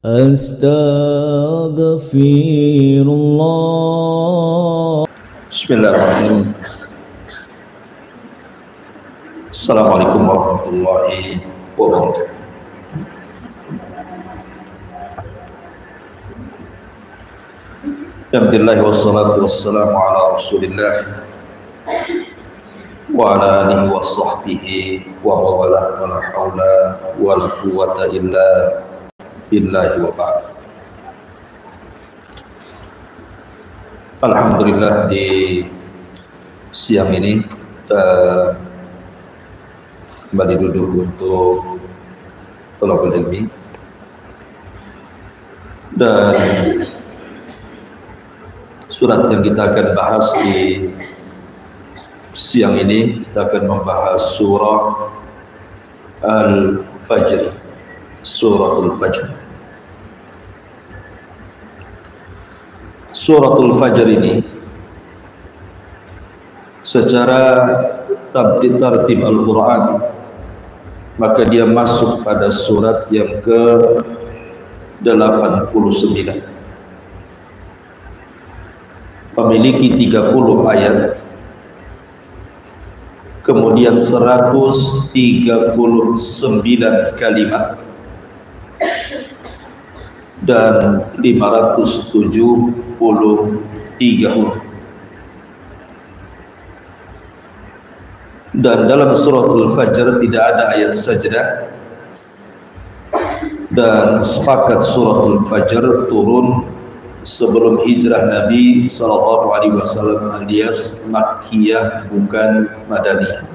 Astaghfirullah. Bismillahirrahmanirrahim. Assalamualaikum warahmatullahi wabarakatuh. Alhamdulillah wassalatu wassalamu ala Rasulillah wa ala alihi wa sahbihi wa mawalah wa la hawla wa la quwwata illa billahi wa ba'd. Alhamdulillah, di siang ini kita kembali duduk untuk thalabul ilmi, dan surat yang kita akan bahas di siang ini, kita akan membahas surah Al-Fajr, Suratul Fajr. Suratul Fajr ini secara tartib Al-Quran, maka dia masuk pada surat yang ke-89, memiliki 30 ayat, kemudian 139 kalimat dan 573 huruf. Dan dalam suratul Fajr tidak ada ayat sajdah, dan sepakat suratul Fajr turun sebelum hijrah Nabi SAW, alias Makkiyah, bukan Madaniyah.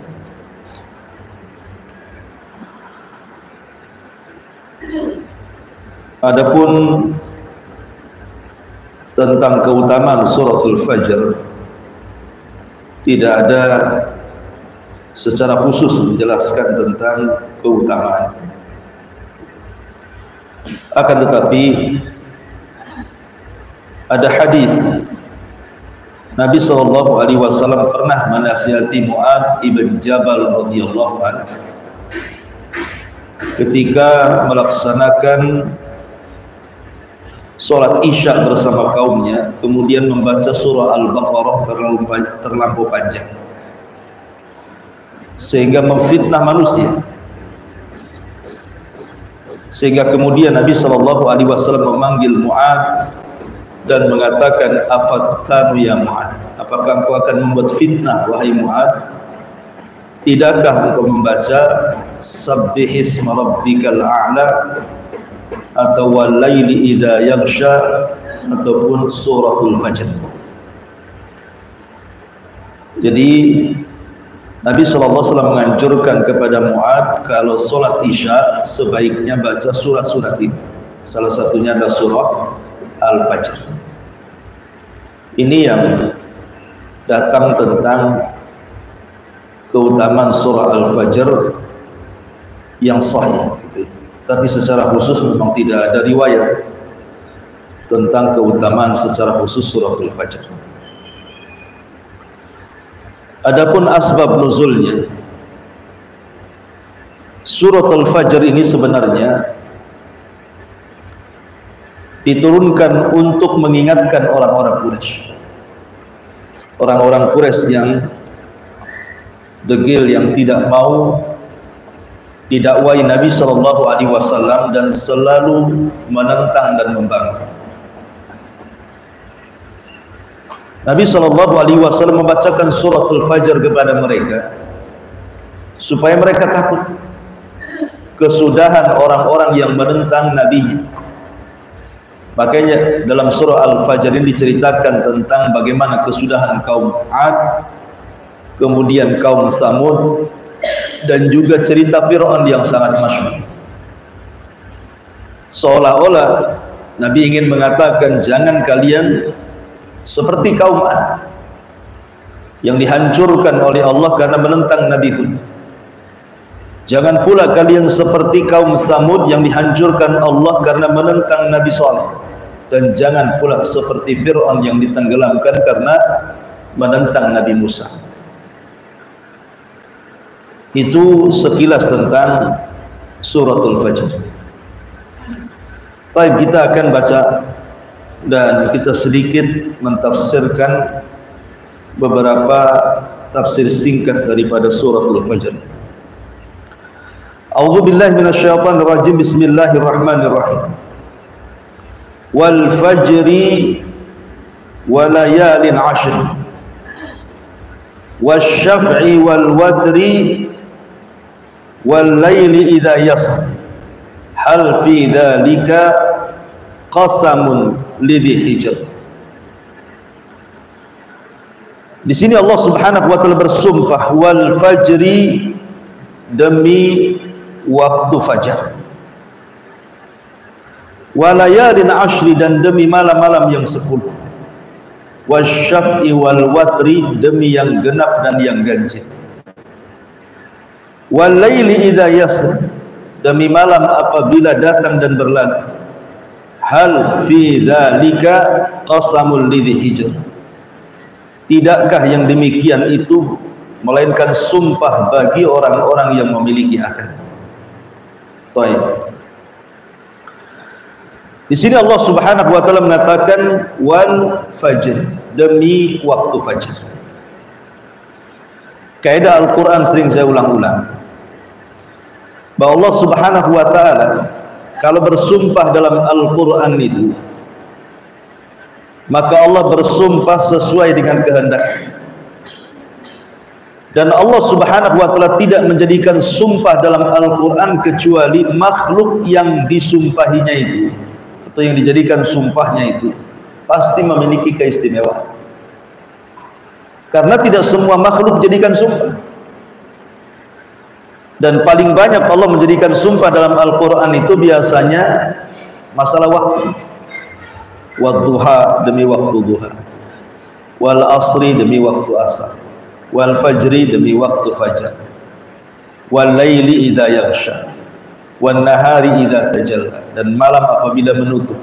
Adapun tentang keutamaan suratul Fajr, tidak ada secara khusus menjelaskan tentang keutamaan. Akan tetapi ada hadis Nabi SAW pernah menasihati Mu'adz ibn Jabal radhiyallahu anhu ketika melaksanakan sholat isya bersama kaumnya, kemudian membaca surah Al-Baqarah terlampau panjang sehingga memfitnah manusia, sehingga kemudian Nabi SAW memanggil Mu'adz dan mengatakan, afattanu ya Mu'adz, apakah engkau akan membuat fitnah wahai Mu'adz? Tidakkah engkau membaca sabbihisma rabbikal a'la atau wal-laili idza yaghsha ataupun suratul Fajr? Jadi Nabi SAW menganjurkan kepada Mu'adz kalau solat isya sebaiknya baca surat-surat ini. Salah satunya adalah surah Al-Fajr. Ini yang datang tentang keutamaan surah Al-Fajr yang sahih. Tapi secara khusus memang tidak ada riwayat tentang keutamaan secara khusus suratul Fajr. Adapun asbab nuzulnya, suratul Fajr ini sebenarnya diturunkan untuk mengingatkan orang-orang Quraisy. Orang-orang Quraisy yang degil, yang tidak mau didakwai Nabi SAW dan selalu menentang dan membangkang. Nabi SAW membacakan suratul Fajr kepada mereka supaya mereka takut kesudahan orang-orang yang menentang Nabi-Nya. Makanya dalam surah Al-Fajr ini diceritakan tentang bagaimana kesudahan kaum 'Ad, kemudian kaum Tsamud, dan juga cerita Fir'aun yang sangat masyhur. Seolah-olah Nabi ingin mengatakan, jangan kalian seperti kaum 'Ad yang dihancurkan oleh Allah karena menentang Nabi Hud. Jangan pula kalian seperti kaum Tsamud yang dihancurkan Allah karena menentang Nabi Saleh. Dan jangan pula seperti Fir'aun yang ditenggelamkan karena menentang Nabi Musa. Itu sekilas tentang suratul Fajr. Baik, kita akan baca dan kita sedikit mentafsirkan beberapa tafsir singkat daripada suratul Fajr. A'udzu billahi minasyaitonir rajim. Bismillahirrahmanirrahim. Wal fajri wa layalin 'ashr wasyaf'i wal watri wal laili idza yasr hal fi dzalika qasamun lidhi hijr. Di sini Allah Subhanahu wa taala bersumpah wal fajri, demi waktu fajar, walayalin ashri, dan demi malam-malam yang 10, wasyaf'i wal watri, demi yang genap dan yang ganjil, wal laili idza yasr, demi malam apabila datang dan berlalu, hal fi dzalika qasamul lidhi hijr, tidakkah yang demikian itu melainkan sumpah bagi orang-orang yang memiliki akal. Baik. Di sini Allah Subhanahu wa taala mengatakan wal fajr, demi waktu fajar. Kaidah Al-Qur'an sering saya ulang-ulang, bahwa Allah Subhanahu wa taala kalau bersumpah dalam Al-Qur'an itu, maka Allah bersumpah sesuai dengan kehendak. Dan Allah Subhanahu wa taala tidak menjadikan sumpah dalam Al-Qur'an kecuali makhluk yang disumpahinya itu, atau yang dijadikan sumpahnya itu pasti memiliki keistimewaan. Karena tidak semua makhluk dijadikan sumpah. Dan paling banyak Allah menjadikan sumpah dalam Al-Qur'an itu biasanya masalah waktu. Wadduha, demi waktu duha, wal asri, demi waktu asar, wal fajri, demi waktu fajar, wal laili idza yaghsha, wan nahari idza tajalla, dan malam apabila menutup,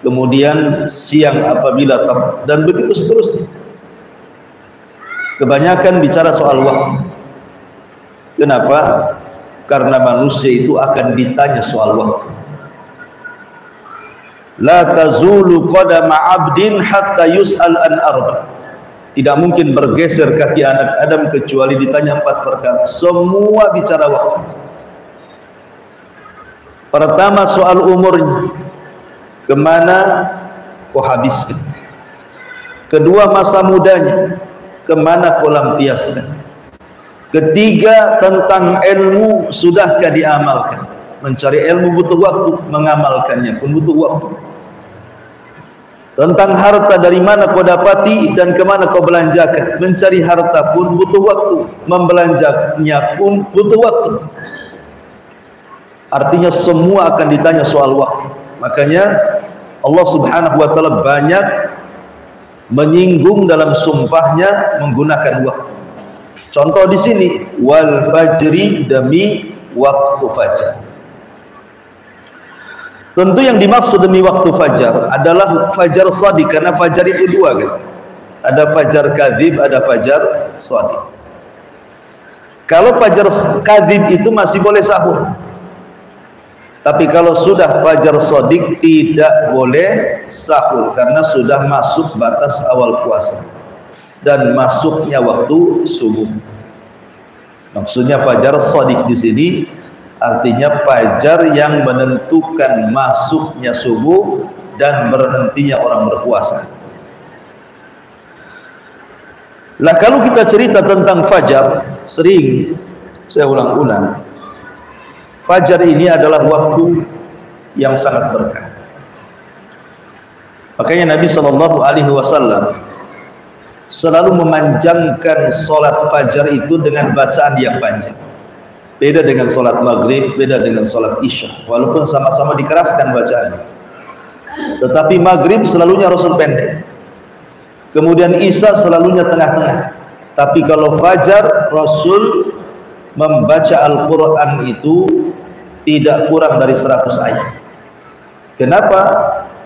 kemudian siang apabila terang, dan begitu seterusnya. Kebanyakan bicara soal waktu. Kenapa? Karena manusia itu akan ditanya soal waktu. La tazulu qadama 'abdin hatta yus'al an arba. Tidak mungkin bergeser kaki anak Adam kecuali ditanya 4 perkara. Semua bicara waktu. Pertama soal umurnya, kemana kau habiskan. Kedua masa mudanya, kemana kau lampiaskan. Ketiga tentang ilmu, sudahkah diamalkan. Mencari ilmu butuh waktu, mengamalkannya pun butuh waktu. Tentang harta, dari mana kau dapati dan kemana kau belanjakan. Mencari harta pun butuh waktu, membelanjanya pun butuh waktu. Artinya semua akan ditanya soal waktu. Makanya Allah Subhanahu wa taala banyak menyinggung dalam sumpahnya menggunakan waktu. Contoh di sini wal fajri, demi waktu fajar. Tentu yang dimaksud demi waktu fajar adalah fajar shadiq, karena fajar itu dua kan. Ada fajar kadzib, ada fajar shadiq. Kalau fajar kadzib itu masih boleh sahur. Tapi kalau sudah fajar shadiq tidak boleh sahur karena sudah masuk batas awal puasa dan masuknya waktu subuh. Maksudnya fajar shadiq di sini artinya fajar yang menentukan masuknya subuh dan berhentinya orang berpuasa. Lah kalau kita cerita tentang fajar, sering saya ulang-ulang, fajar ini adalah waktu yang sangat berkah. Makanya Nabi SAW selalu memanjangkan solat fajar itu dengan bacaan yang panjang. Beda dengan solat maghrib, beda dengan solat isya, walaupun sama-sama dikeraskan bacaannya. Tetapi maghrib selalunya Rasul pendek, kemudian isya selalunya tengah-tengah. Tapi kalau fajar, Rasul membaca Al-Quran itu tidak kurang dari 100 ayat. Kenapa?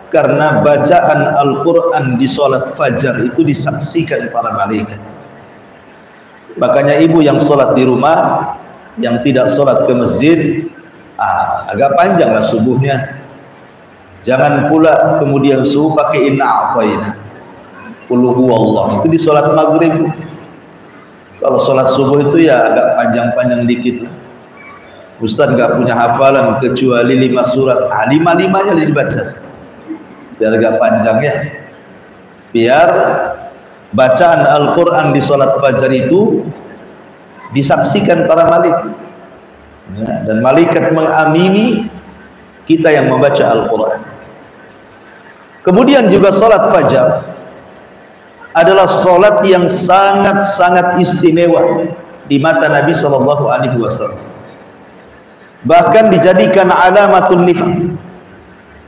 Karena bacaan Al-Quran di solat fajar itu disaksikan para malaikat. Makanya ibu yang solat di rumah, yang tidak sholat ke masjid, agak panjang lah subuhnya. Jangan pula kemudian subuh pakai inna a'tayna, qul huwallah, itu di salat maghrib. Kalau salat subuh itu ya agak panjang-panjang dikit lah. Ustaz nggak punya hafalan kecuali 5 surat, 5-5-nya dibaca biar agak panjang ya. Biar bacaan Al-Quran di salat fajar itu disaksikan para malaikat ya, dan malaikat mengamini kita yang membaca Al-Quran. Kemudian juga salat fajar adalah salat yang sangat-sangat istimewa di mata Nabi SAW. Bahkan dijadikan alamatun nifaq,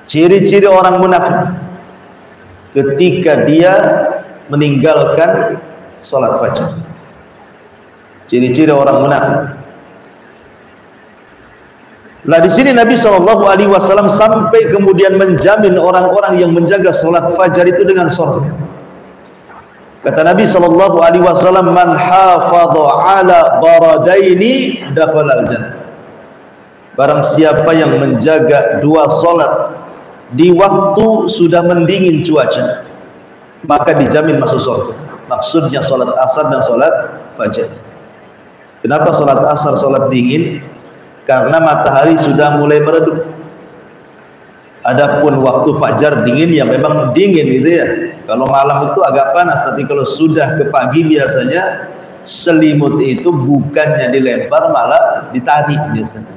ciri-ciri orang munafik ketika dia meninggalkan salat fajar. Ciri-ciri orang munafik. Nah, di sini Nabi SAW sampai kemudian menjamin orang-orang yang menjaga salat fajar itu dengan surga. Kata Nabi SAW, man hafadha ala baradaini dakhala al-jannah. Barang siapa yang menjaga 2 salat di waktu sudah mendingin cuaca, maka dijamin masuk surga. Maksudnya salat asar dan salat fajar. Kenapa salat asar salat dingin? Karena matahari sudah mulai meredup. Adapun waktu fajar dingin ya memang dingin gitu ya. Kalau malam itu agak panas, tapi kalau sudah ke pagi biasanya selimut itu bukannya dilempar malah ditarik biasanya.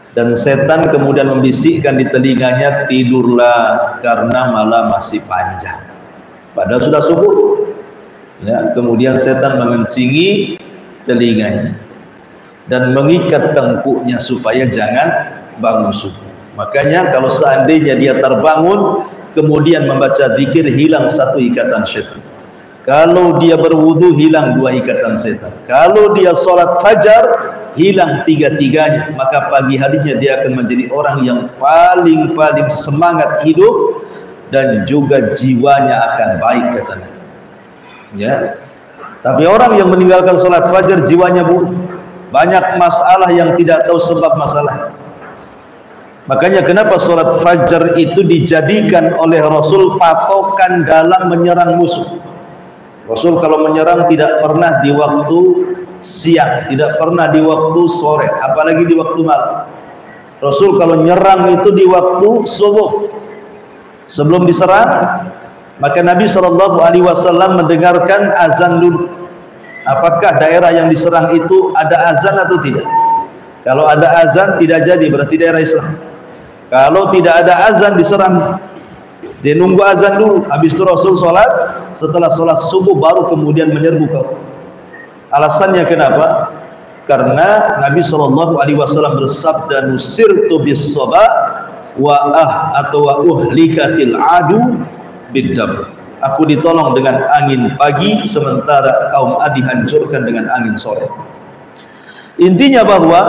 Dan setan kemudian membisikkan di telinganya, tidurlah karena malam masih panjang. Padahal sudah subuh. Ya, kemudian setan mengencingi telinganya dan mengikat tengkuknya supaya jangan bangun subuh. Makanya kalau seandainya dia terbangun kemudian membaca zikir, hilang 1 ikatan setan. Kalau dia berwudu, hilang 2 ikatan setan. Kalau dia sholat fajar, hilang 3-tiganya. Maka pagi harinya dia akan menjadi orang yang paling semangat hidup dan juga jiwanya akan baik, kata Nabi. Ya. Tapi orang yang meninggalkan sholat fajar jiwanya buruk, banyak masalah yang tidak tahu sebab masalah. Makanya kenapa sholat fajar itu dijadikan oleh Rasul patokan dalam menyerang musuh. Rasul kalau menyerang tidak pernah di waktu siang, tidak pernah di waktu sore, apalagi di waktu malam. Rasul kalau nyerang itu di waktu subuh. Sebelum diserang, maka Nabi SAW mendengarkan azan dulu. Apakah daerah yang diserang itu ada azan atau tidak? Kalau ada azan tidak jadi, berarti daerah Islam. Kalau tidak ada azan diserang. Dia nunggu azan dulu, habis itu Rasul sholat, setelah sholat subuh baru kemudian menyerbu kau. Alasannya kenapa? Karena Nabi SAW bersabda, nusirtu bis soba wa uhlikatil adu biddab. Aku ditolong dengan angin pagi sementara kaum Ad dihancurkan dengan angin sore. Intinya bahwa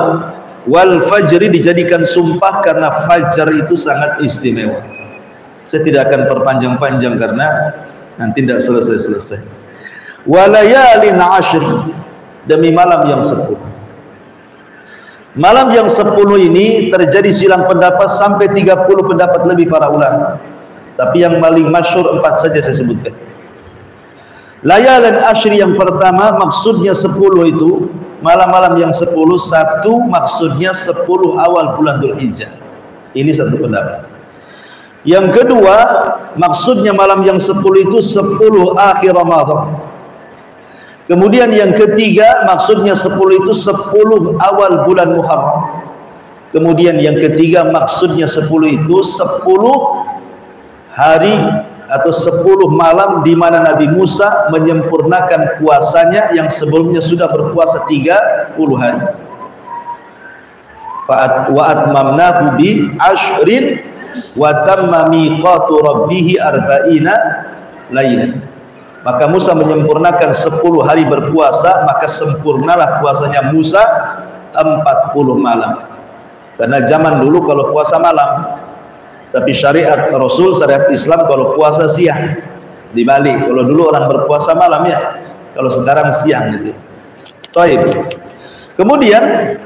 wal fajri dijadikan sumpah karena fajar itu sangat istimewa. Saya tidak akan perpanjang-panjang karena nanti tidak selesai-selesai. Walayalin ashri, demi malam yang 10. Malam yang 10 ini terjadi silang pendapat sampai 30 pendapat lebih para ulama. Tapi yang paling masyhur 4 saja saya sebutkan. Layalan ashri yang pertama maksudnya 10 itu malam-malam yang 10, satu maksudnya 10 awal bulan Dzulhijjah. Ini satu pendapat. Yang kedua maksudnya malam yang 10 itu 10 akhir Ramadan. Kemudian yang ketiga maksudnya 10 itu 10 awal bulan Muharram. Kemudian yang ketiga maksudnya 10 itu 10 hari atau 10 malam di mana Nabi Musa menyempurnakan puasanya yang sebelumnya sudah berpuasa 30 hari. Wa atmamnahu bi ashrin wa tamma miqatu rabbih arba'ina lailan. Maka Musa menyempurnakan 10 hari berpuasa, maka sempurnalah puasanya Musa 40 malam. Karena zaman dulu kalau puasa malam, tapi syariat Rasul, syariat Islam kalau puasa siang. Dibalik, kalau dulu orang berpuasa malam ya, kalau sekarang siang gitu. Taib. Kemudian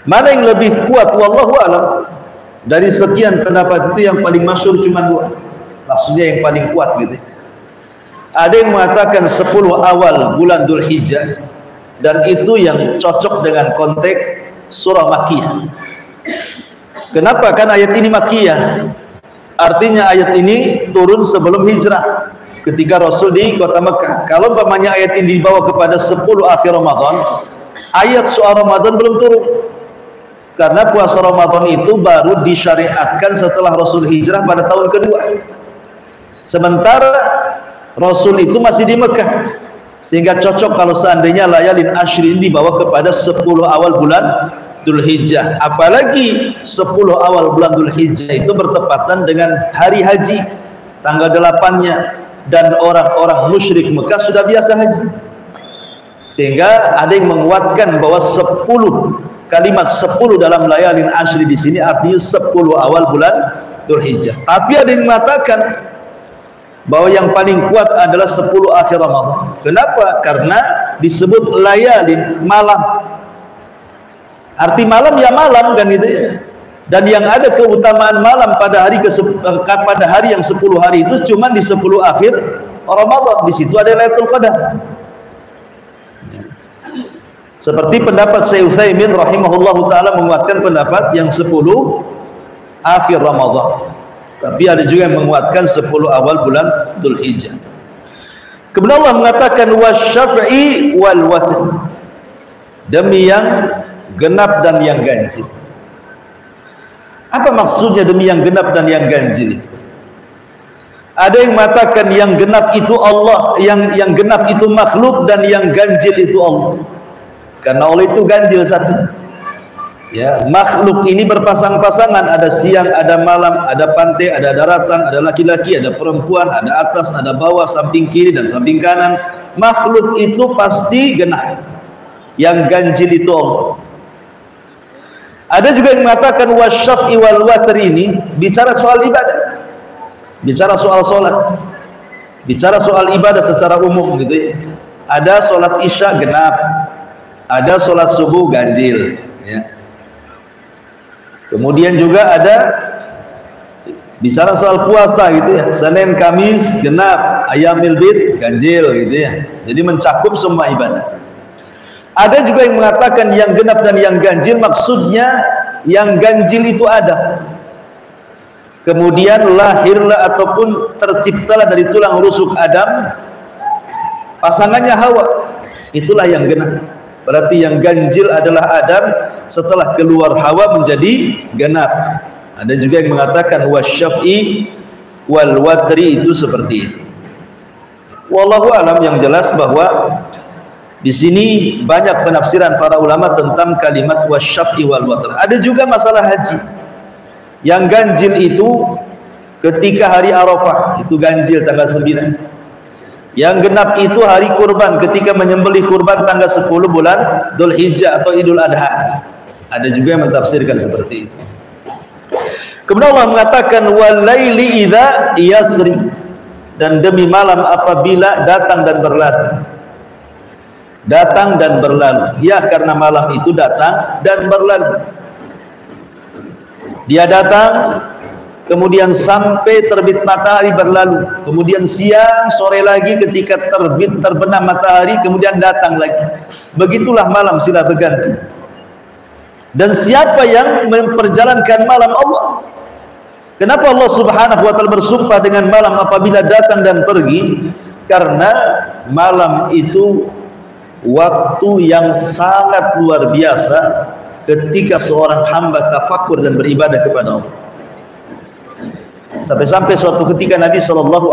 mana yang lebih kuat wallahu alam? Dari sekian pendapat itu yang paling masyhur cuma 2. Maksudnya yang paling kuat gitu. Ada yang mengatakan 10 awal bulan Dzulhijjah, dan itu yang cocok dengan konteks surah Makkiyah. Kenapa? Kan ayat ini Makkiyah. Artinya ayat ini turun sebelum hijrah, ketika Rasul di kota Mekah. Kalau umpamanya ayat ini dibawa kepada 10 akhir Ramadan, ayat soal Ramadan belum turun. Karena puasa Ramadan itu baru disyariatkan setelah Rasul hijrah pada tahun kedua. Sementara Rasul itu masih di Mekah, sehingga cocok kalau seandainya layalin ashri ini dibawa kepada 10 awal bulan Dzulhijjah. Apalagi 10 awal bulan Dzulhijjah itu bertepatan dengan hari haji, tanggal 8-nya, dan orang-orang musyrik Mekah sudah biasa haji. Sehingga ada yang menguatkan bahwa 10 kalimat 10 dalam layalin ashri di sini artinya 10 awal bulan Dzulhijjah. Tapi ada yang mengatakan bahwa yang paling kuat adalah 10 akhir Ramadan. Kenapa? Karena disebut layalin, malam. Arti malam ya malam kan gitu ya. Dan yang ada keutamaan malam pada hari yang 10 hari itu cuma di 10 akhir Ramadan. Di situ ada Lailatul Qadar. Seperti pendapat Syekh Utsaimin rahimahullahu taala menguatkan pendapat yang 10 akhir Ramadan. Tapi ada juga yang menguatkan 10 awal bulan Dzulhijjah. Kemudian Allah mengatakan wasyaf'i wal watri, demi yang genap dan yang ganjil. Apa maksudnya demi yang genap dan yang ganjil itu? Ada yang mengatakan yang genap itu Allah, yang genap itu makhluk, dan yang ganjil itu Allah. Karena Allah itu ganjil satu. Ya, makhluk ini berpasang-pasangan, ada siang, ada malam, ada pantai, ada daratan, ada laki-laki, ada perempuan, ada atas, ada bawah, samping kiri dan samping kanan. Makhluk itu pasti genap. Yang ganjil itu Allah. Ada juga yang mengatakan wasyaf'i wal watr ini bicara soal ibadah, bicara soal solat, bicara soal ibadah secara umum gitu ya. Ada solat isya genap, ada solat subuh ganjil ya. Kemudian juga ada bicara soal puasa gitu ya, Senin Kamis genap, Ayyamil Bid ganjil gitu ya. Jadi mencakup semua ibadah. Ada juga yang mengatakan yang genap dan yang ganjil maksudnya yang ganjil itu ada, kemudian lahirlah ataupun terciptalah dari tulang rusuk Adam pasangannya Hawa, itulah yang genap. Berarti yang ganjil adalah Adam, setelah keluar Hawa menjadi genap. Ada juga yang mengatakan wasyaf'i wal watri itu seperti itu. Wallahu alam, yang jelas bahwa di sini banyak penafsiran para ulama tentang kalimat wasyaf'i wal watr. Ada juga masalah haji. Yang ganjil itu ketika hari Arafah, itu ganjil tanggal 9. Yang genap itu hari kurban, ketika menyembelih kurban tanggal 10 bulan Dzulhijjah atau Idul Adha. Ada juga yang mentafsirkan seperti itu. Kemudian Allah mengatakan walaili idza yasri, dan demi malam apabila datang dan berlalu. Datang dan berlalu. Ya, karena malam itu datang dan berlalu. Dia datang, kemudian sampai terbit matahari berlalu, kemudian siang, sore lagi ketika terbit terbenam matahari, kemudian datang lagi. Begitulah malam silih berganti. Dan siapa yang memperjalankan malam? Allah. Kenapa Allah subhanahu wa ta'ala bersumpah dengan malam apabila datang dan pergi? Karena malam itu waktu yang sangat luar biasa ketika seorang hamba tafakur dan beribadah kepada Allah. Sampai-sampai suatu ketika Nabi SAW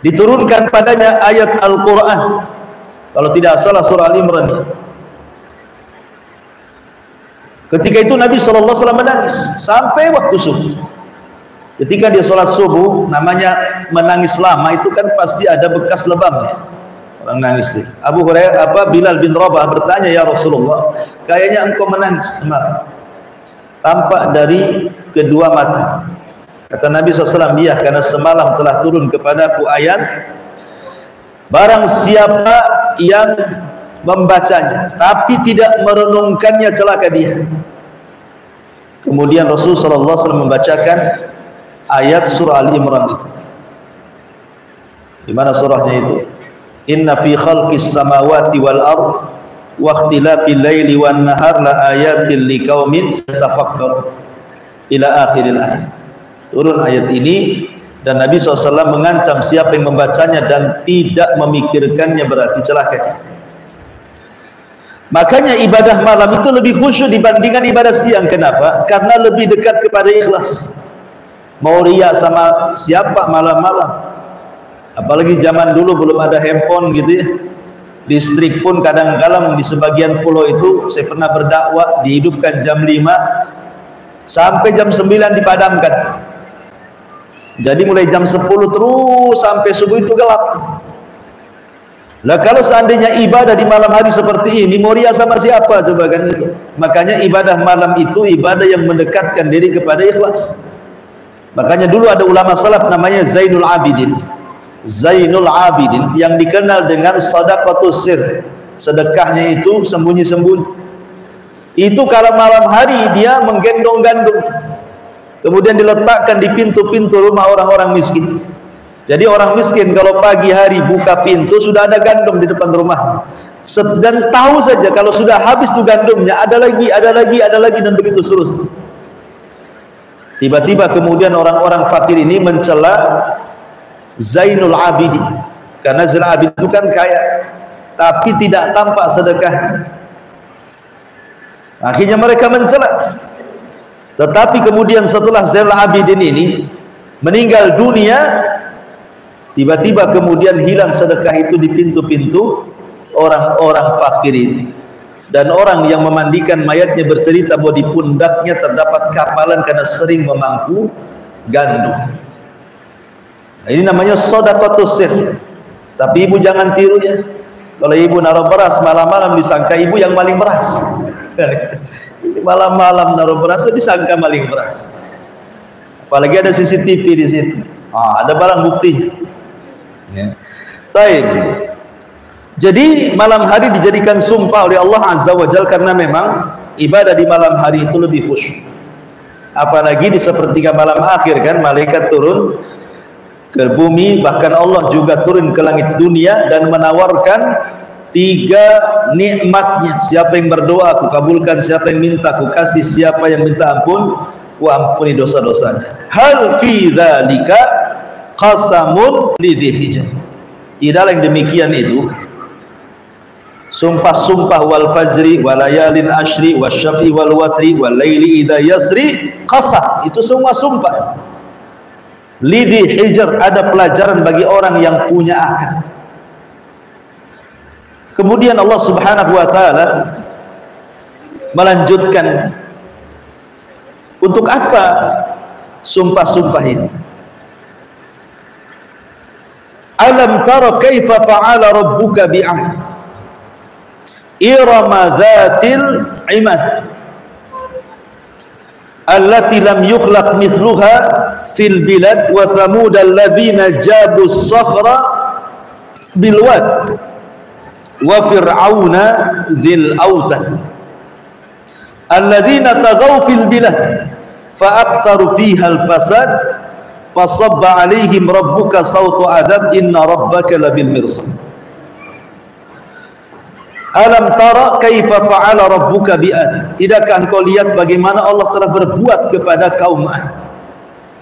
diturunkan padanya ayat Al-Quran, kalau tidak salah surah Al-Imran. Ketika itu Nabi SAW menangis sampai waktu subuh. Ketika dia sholat subuh, namanya menangis lama itu kan pasti ada bekas lebamnya. Orang nangis nih. Bilal bin Rabah bertanya, ya Rasulullah, kayaknya engkau menangis semalam. Tampak dari kedua mata. Kata Nabi SAW, iya, karena semalam telah turun kepadaku ayat, barang siapa yang membacanya tapi tidak merenungkannya celaka dia. Kemudian Rasul sallallahu alaihi wasallam membacakan ayat surah Al-Imran itu. Di mana surahnya itu? Inna fi khalqis samawati wal ard wa ikhtilafil laili wan nahar la ayatin liqaumin yatafakkarun ila akhiril ayat. Turun ayat ini dan Nabi SAW mengancam siapa yang membacanya dan tidak memikirkannya berarti celaka dia. Makanya ibadah malam itu lebih khusyuk dibandingkan ibadah siang. Kenapa? Karena lebih dekat kepada ikhlas. Mau riya sama siapa malam-malam? Apalagi zaman dulu belum ada handphone gitu ya. Listrik pun kadang-kadang di sebagian pulau itu saya pernah berdakwah dihidupkan jam 5 sampai jam 9 dipadamkan. Jadi mulai jam 10 terus sampai subuh itu gelap. Lah kalau seandainya ibadah di malam hari seperti ini, mau riya sama siapa coba kan itu. Makanya ibadah malam itu ibadah yang mendekatkan diri kepada ikhlas. Makanya dulu ada ulama salaf namanya Zainul Abidin. Zainul Abidin yang dikenal dengan sedekahus sir. Sedekahnya itu sembunyi-sembunyi. Itu kalau malam hari dia menggendong gandum. Kemudian diletakkan di pintu-pintu rumah orang-orang miskin. Jadi orang miskin kalau pagi hari buka pintu sudah ada gandum di depan rumahnya. Dan tahu saja kalau sudah habis tuh gandumnya ada lagi dan begitu seterusnya. Tiba-tiba kemudian orang-orang fakir ini mencela Zainul Abidin. Karena Zainul Abidin itu kan kaya, tapi tidak tampak sedekahnya. Akhirnya mereka mencela. Tetapi kemudian setelah Zainul Abidin ini meninggal dunia, tiba-tiba kemudian hilang sedekah itu di pintu-pintu orang-orang fakir itu. Dan orang yang memandikan mayatnya bercerita bahwa di pundaknya terdapat kapalan karena sering memangku gandum. Nah, ini namanya sedekahus sir. Tapi ibu jangan tiru ya. Kalau ibu naruh beras malam-malam disangka ibu yang maling beras. Malam-malam naruh beras disangka maling beras. Apalagi ada CCTV di situ. Ada barang buktinya. Ya. Baik. Jadi malam hari dijadikan sumpah oleh Allah Azza wa Jalla karena memang ibadah di malam hari itu lebih khusyuk. Apalagi di sepertiga malam akhir kan malaikat turun ke bumi, bahkan Allah juga turun ke langit dunia dan menawarkan 3 nikmatnya. Siapa yang berdoa aku kabulkan, siapa yang minta aku kasih, siapa yang minta ampun aku ampuni dosa-dosanya. Hal fi dzalika qasamun lidzi hijr. Tidak yang demikian itu sumpah-sumpah wal fajri wal layalin ashri wasyafi wal watri wal laili idza yasri qasam, itu semua sumpah. Lidzi hijr, ada pelajaran bagi orang yang punya akal. Kemudian Allah Subhanahu wa taala melanjutkan untuk apa sumpah-sumpah ini? Alam tara kaifa fa'ala rabbuka bi'ad irama dzatil imad allati lam yukhlaq mithluha fil bilad wa thamud alladhina jabu as-sakhra bil wad wa fir'auna dzil autad alladhina taghaw fil bilad fa aktharu fiha al-fasad fasabba 'alaihim rabbuka sawta adzab inna rabbaka labil mirsad. Alam tara kaifa fa'ala rabbuka bi'ad, tidakkah engkau lihat bagaimana Allah telah berbuat kepada kaum Ad?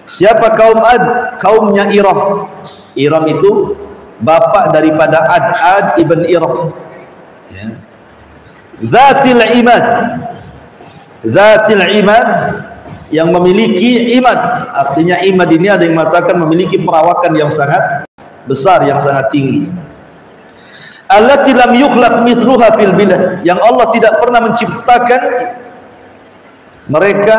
Siapa kaum Ad? Kaumnya Iram. Iram itu bapak daripada Ad ibn Iram, ya. Zatil imad, Zatil imad yang memiliki imad. Artinya imad ini ada yang mengatakan memiliki perawakan yang sangat besar, yang sangat tinggi. Allati lam yukhlaq mithluha fil bilad, yang Allah tidak pernah menciptakan mereka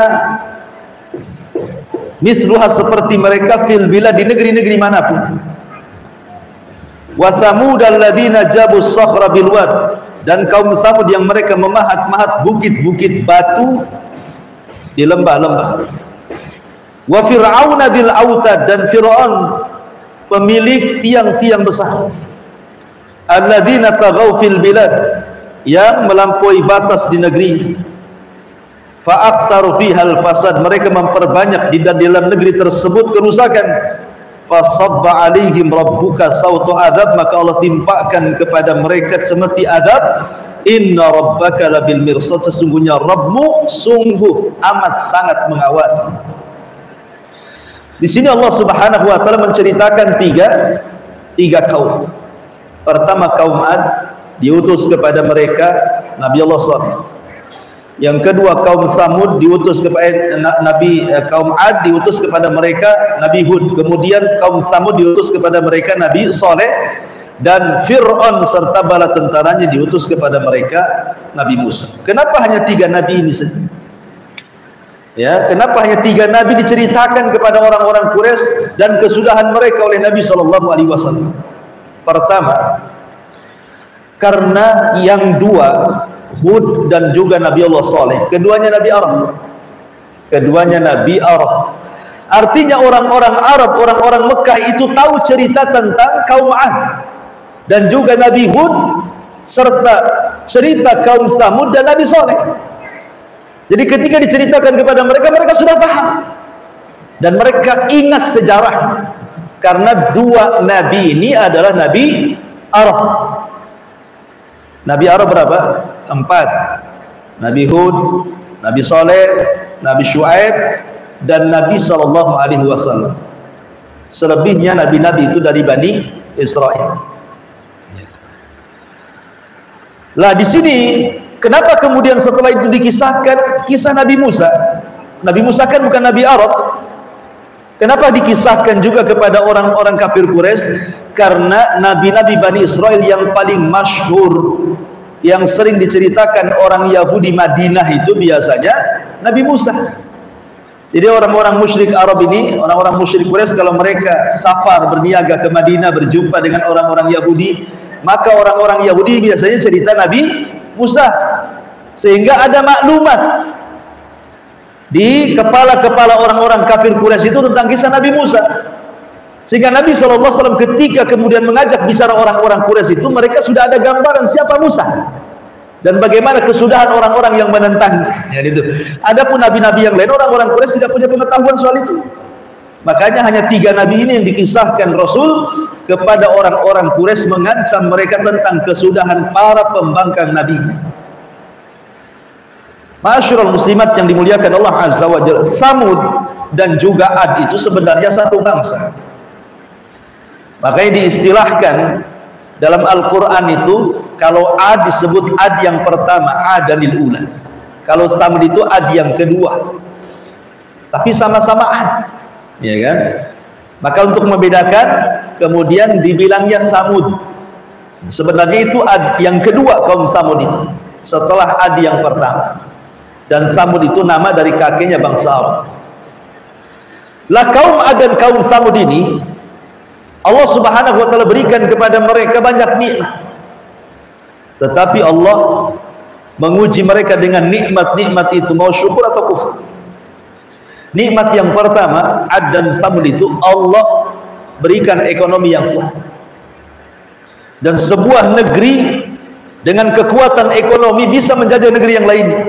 mithluha seperti mereka fil bilad, di negeri-negeri manapun. Wa thamud alladzina jabu as-sakhra bil wad, dan kaum Tsamud yang mereka memahat-mahat bukit-bukit batu di lembah-lembah. Wa fir'auna dzil autad, dan Fir'aun pemilik tiang-tiang besar. Alladzina taghaw fil bilad, yang melampaui batas di negerinya. Fa'aktsaru fihal fasad, mereka memperbanyak di dalam negeri tersebut kerusakan. Fasabba alaihim rabbuka sautu adab, maka Allah timpakan kepada mereka semeti adab. Inna rabbaka labil mirsad, sesungguhnya Rabbmu sungguh amat sangat mengawasi. Di sini Allah Subhanahu wa taala menceritakan tiga kaum. Pertama kaum Ad, diutus kepada mereka Nabi Allah Saleh. Yang kedua kaum Samud, diutus kepada kaum Ad diutus kepada mereka Nabi Hud. Kemudian kaum Samud diutus kepada mereka Nabi Saleh, dan Fir'aun serta bala tentaranya diutus kepada mereka Nabi Musa. Kenapa hanya 3 nabi ini saja? Ya, kenapa hanya 3 nabi diceritakan kepada orang-orang Quraisy dan kesudahan mereka oleh Nabi SAW? Pertama, karena yang 2 Hud dan juga Nabi Allah Saleh, keduanya Nabi Arab. Artinya orang-orang Arab, orang-orang Mekah itu tahu cerita tentang kaum Ad dan juga Nabi Hud serta cerita kaum Samud dan Nabi Saleh. Jadi ketika diceritakan kepada mereka, mereka sudah paham dan mereka ingat sejarah, karena 2 nabi ini adalah Nabi Arab. Nabi Arab berapa? 4. Nabi Hud, Nabi Saleh, Nabi Shu'aib, dan Nabi SAW. Selebihnya nabi-nabi itu dari Bani Israel. Lah di sini kenapa kemudian setelah itu dikisahkan kisah Nabi Musa? Nabi Musa kan bukan Nabi Arab. Kenapa dikisahkan juga kepada orang-orang kafir Quraisy? Karena nabi-nabi Bani Israel yang paling masyhur, yang sering diceritakan orang Yahudi Madinah itu biasanya Nabi Musa. Jadi orang-orang musyrik Arab ini, orang-orang musyrik Quraisy, kalau mereka safar berniaga ke Madinah berjumpa dengan orang-orang Yahudi, maka orang-orang Yahudi biasanya cerita Nabi Musa, sehingga ada maklumat di kepala-kepala orang-orang kafir Quraisy itu tentang kisah Nabi Musa. Sehingga Nabi SAW ketika kemudian mengajak bicara orang-orang Quraisy itu, mereka sudah ada gambaran siapa Musa dan bagaimana kesudahan orang-orang yang menentangnya. Ya, itu. Adapun nabi-nabi yang lain, orang-orang Quraisy tidak punya pengetahuan soal itu. Makanya hanya 3 nabi ini yang dikisahkan Rasul kepada orang-orang Quraisy, mengancam mereka tentang kesudahan para pembangkang nabinya. Ma'asyiral muslimat yang dimuliakan Allah Azza wa Jalla, Samud dan juga Ad itu sebenarnya satu bangsa. Makanya diistilahkan dalam Al-Quran itu, kalau Ad disebut Ad yang pertama, Adanil ula. Kalau Samud itu Ad yang kedua. Tapi sama-sama Ad, ya kan? Maka untuk membedakan, kemudian dibilangnya Samud. Sebenarnya itu Ad yang kedua, kaum Samud itu, setelah Ad yang pertama. Dan Samud itu nama dari kakeknya bangsa Arab. Lah kaum Ad dan kaum Samud ini, Allah Subhanahu wa taala berikan kepada mereka banyak nikmat. Tetapi Allah menguji mereka dengan nikmat-nikmat itu, mau syukur atau kufur. Nikmat yang pertama, Ad dan Samud itu, Allah berikan ekonomi yang kuat. Dan sebuah negeri dengan kekuatan ekonomi bisa menjajah negeri yang lainnya.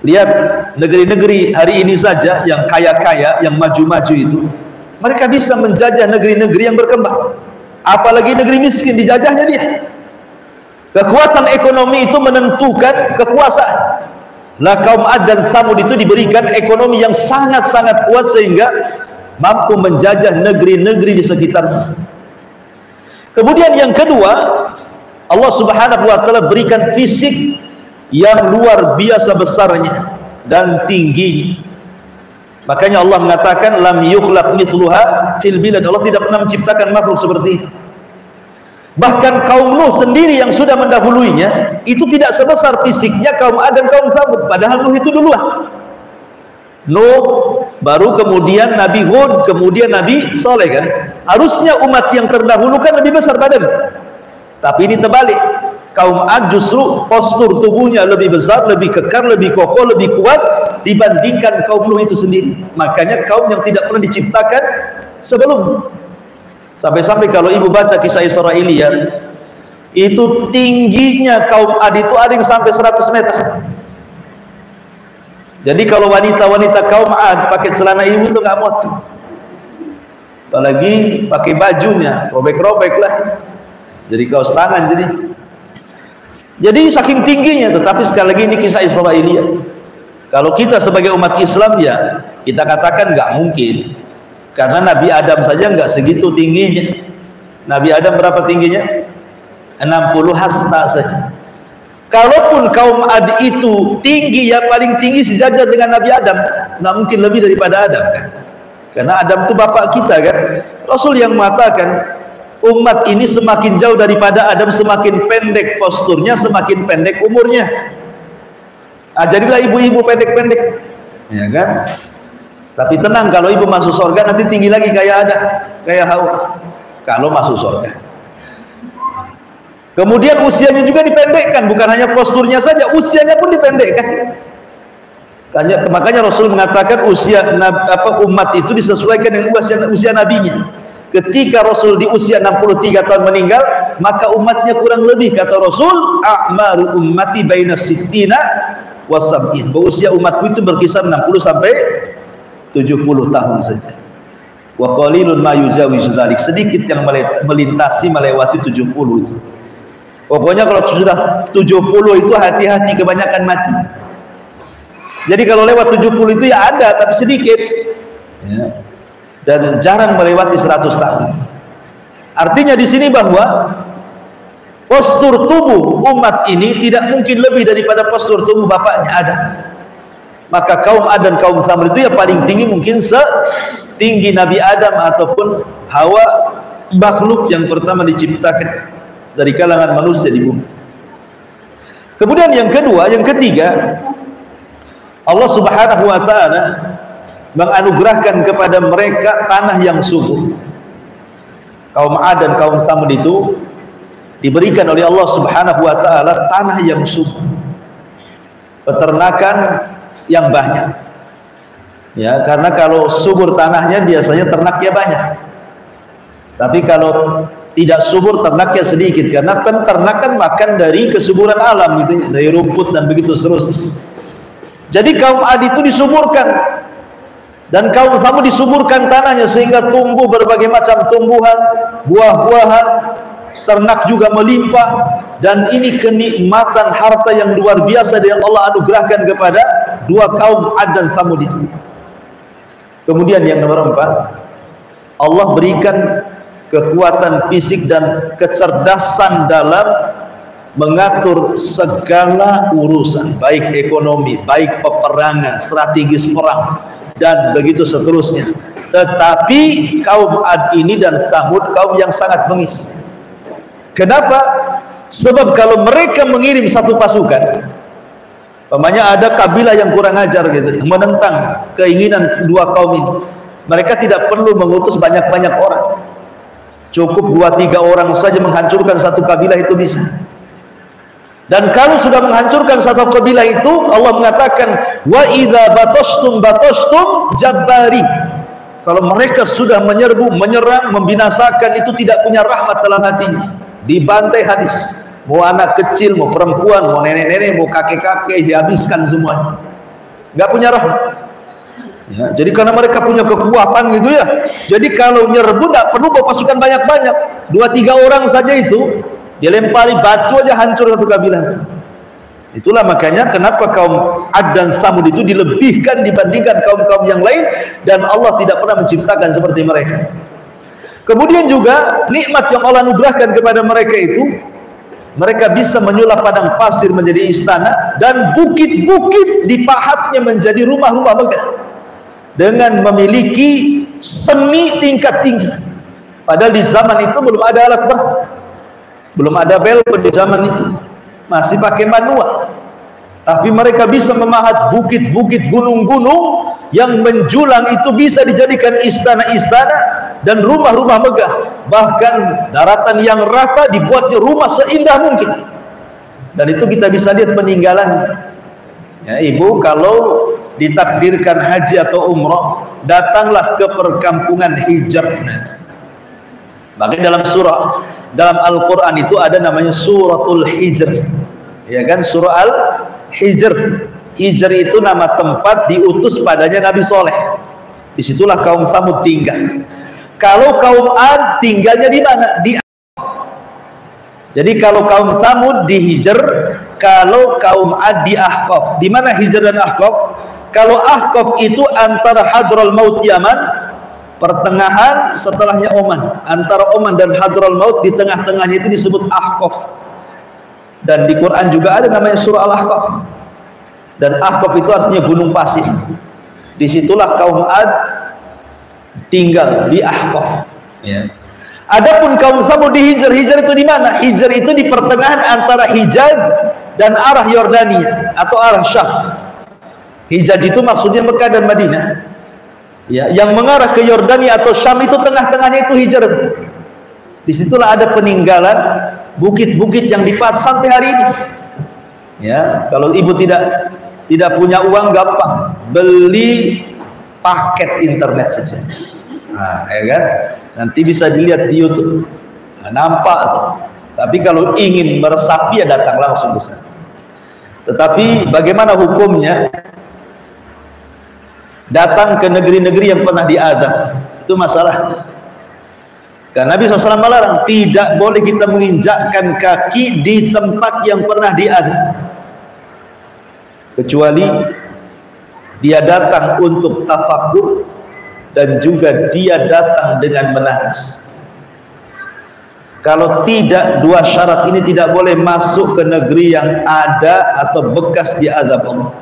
Lihat negeri-negeri hari ini saja yang kaya-kaya, yang maju-maju itu, mereka bisa menjajah negeri-negeri yang berkembang. Apalagi negeri miskin, dijajahnya dia. Kekuatan ekonomi itu menentukan kekuasaan. Lah kaum Ad dan Samud itu diberikan ekonomi yang sangat-sangat kuat sehingga mampu menjajah negeri-negeri di sekitar. Kemudian yang kedua, Allah Subhanahu wa taala berikan fisik yang luar biasa besarnya dan tingginya. Makanya Allah mengatakan lam yukhlaq mithluha fil bilad. Allah tidak pernah menciptakan makhluk seperti itu. Bahkan kaum Nuh sendiri yang sudah mendahuluinya itu tidak sebesar fisiknya kaum Ad dan kaum Samud, padahal Nuh itu duluan. Nuh baru kemudian Nabi Hud, kemudian Nabi Saleh kan. Harusnya umat yang terdahulu kan lebih besar badannya. Tapi ini terbalik. Kaum Ad justru postur tubuhnya lebih besar, lebih kekar, lebih kokoh, lebih kuat dibandingkan kaum Nuh itu sendiri. Makanya kaum yang tidak pernah diciptakan sebelum. Sampai-sampai kalau ibu baca kisah Israiliyat, itu tingginya kaum Ad itu ada yang sampai 100 meter. Jadi kalau wanita-wanita kaum Ad pakai celana ibu itu nggak muat, apalagi pakai bajunya robek-robek lah, jadi kaos tangan. Jadi saking tingginya. Tetapi sekali lagi ini kisah Israiliyah. Kalau kita sebagai umat Islam ya kita katakan nggak mungkin, karena Nabi Adam saja nggak segitu tingginya. Nabi Adam berapa tingginya? 60 hasta saja. Kalaupun kaum Ad itu tinggi, ya paling tinggi sejajar dengan Nabi Adam, nggak mungkin lebih daripada Adam kan? Karena Adam itu bapak kita kan. Rasul yang mengatakan umat ini semakin jauh daripada Adam, semakin pendek posturnya, semakin pendek umurnya. Jadilah ibu-ibu pendek-pendek, ya kan? Tapi tenang, kalau ibu masuk surga nanti tinggi lagi kayak Adam, kayak Hawa. Kalau masuk surga. Kemudian usianya juga dipendekkan, bukan hanya posturnya saja, usianya pun dipendekkan. Makanya Rasul mengatakan umat itu disesuaikan dengan usia nabinya. Ketika Rasul di usia 63 tahun meninggal, maka umatnya kurang lebih, kata Rasul, a'maru ummati baina sittina wa sab'in. Usia umatku itu berkisar 60 sampai 70 tahun saja. Wa qalilun ma yujawizu dzalik, sedikit yang melewati 70 itu. Pokoknya kalau sudah 70 itu hati-hati, kebanyakan mati. Jadi kalau lewat 70 itu ya ada, tapi sedikit ya. Dan jarang melewati 100 tahun. Artinya di sini bahwa postur tubuh umat ini tidak mungkin lebih daripada postur tubuh bapaknya Adam. Maka kaum Ad dan kaum Tsamud itu ya paling tinggi mungkin setinggi Nabi Adam ataupun Hawa, makhluk yang pertama diciptakan dari kalangan manusia di bumi. Kemudian yang kedua, yang ketiga, Allah Subhanahu wa taala menganugerahkan kepada mereka tanah yang subur. Kaum Ad dan kaum Tsamud itu diberikan oleh Allah Subhanahu wa taala tanah yang subur, peternakan yang banyak. Ya, karena kalau subur tanahnya biasanya ternaknya banyak. Tapi kalau tidak subur ternaknya sedikit, karena ternak kan makan dari kesuburan alam gitu, dari rumput dan begitu seterusnya. Jadi kaum Ad itu disuburkan dan kaum Tsamud disuburkan tanahnya sehingga tumbuh berbagai macam tumbuhan, buah-buahan, ternak juga melimpah, dan ini kenikmatan harta yang luar biasa yang Allah anugerahkan kepada dua kaum Ad dan Tsamud itu. Kemudian yang nomor 4, Allah berikan kekuatan fisik dan kecerdasan dalam mengatur segala urusan, baik ekonomi, baik peperangan, strategis perang, dan begitu seterusnya. Tetapi kaum Ad ini dan Tsamud kaum yang sangat bengis. Kenapa? Sebab kalau mereka mengirim satu pasukan, umpamanya ada kabilah yang kurang ajar gitu, yang menentang keinginan dua kaum ini, mereka tidak perlu mengutus banyak-banyak orang. Cukup 2-3 orang saja menghancurkan satu kabilah itu bisa. Dan kalau sudah menghancurkan satu kabilah itu, Allah mengatakan wa idza batashtum jabbari. Kalau mereka sudah menyerbu, menyerang, membinasakan, itu tidak punya rahmat dalam hatinya, dibantai habis. Mau anak kecil, mau perempuan, mau nenek-nenek, mau kakek-kakek, dihabiskan semuanya. Enggak punya rahmat. Ya, jadi karena mereka punya kekuatan gitu ya. Jadi kalau nyerbu tidak perlu bawa pasukan banyak-banyak. 2-3 orang saja itu dilempari batu aja hancur satu kabilah. Itulah makanya kenapa kaum Ad dan Tsamud itu dilebihkan dibandingkan kaum-kaum yang lain, dan Allah tidak pernah menciptakan seperti mereka. Kemudian juga nikmat yang Allah anugerahkan kepada mereka itu, mereka bisa menyulap padang pasir menjadi istana, dan bukit-bukit dipahatnya menjadi rumah-rumah megah, dengan memiliki seni tingkat tinggi. Padahal di zaman itu belum ada alat berat, belum ada belbon di zaman itu, masih pakai manual. Tapi mereka bisa memahat bukit-bukit, gunung-gunung yang menjulang itu bisa dijadikan istana-istana dan rumah-rumah megah. Bahkan daratan yang rata dibuatnya rumah seindah mungkin. Dan itu kita bisa lihat peninggalannya. Ya, ibu kalau ditakdirkan haji atau umrah, datanglah ke perkampungan Hijr. Makanya dalam Al-Quran itu ada namanya suratul Hijr, ya kan, surah Al-Hijr. Hijr itu nama tempat diutus padanya Nabi Soleh. Disitulah kaum Samud tinggal. Kalau kaum Ad tinggalnya di mana? Di Jadi kalau kaum Samud di Hijr, kalau kaum Ad di Ahqaf. Di mana Hijr dan Ahqaf? Kalau Ahqaf itu antara Hadraul Maut Yaman, pertengahan setelahnya Oman. Antara Oman dan Hadraul Maut di tengah-tengahnya itu disebut Ahqaf. Dan di Quran juga ada namanya surah Al-Ahqaf. Dan Ahqaf itu artinya gunung pasir. Disitulah kaum Ad tinggal di Ahqaf. Ya. Adapun kaum Samud di Hijr, Hijr itu di mana? Hijr itu di pertengahan antara Hijaz dan arah Yordania atau arah Syam. Hijaz itu maksudnya Mekah dan Madinah. Ya, yang mengarah ke Yordania atau Syam itu tengah-tengahnya itu Hijr. Disitulah ada peninggalan bukit-bukit yang dipahat sampai hari ini. Ya, kalau ibu tidak punya uang, gampang beli paket internet saja. Nah, ya kan? Nanti bisa dilihat di YouTube. Nah, nampak tuh. Tapi kalau ingin meresapi ya datang langsung ke sana. Tetapi bagaimana hukumnya datang ke negeri-negeri yang pernah diazab? Itu masalah. Karena Nabi SAW melarang, tidak boleh kita menginjakkan kaki di tempat yang pernah diazab, kecuali dia datang untuk tafakur dan juga dia datang dengan menaras. Kalau tidak, dua syarat ini tidak boleh masuk ke negeri yang ada atau bekas diazab Allah.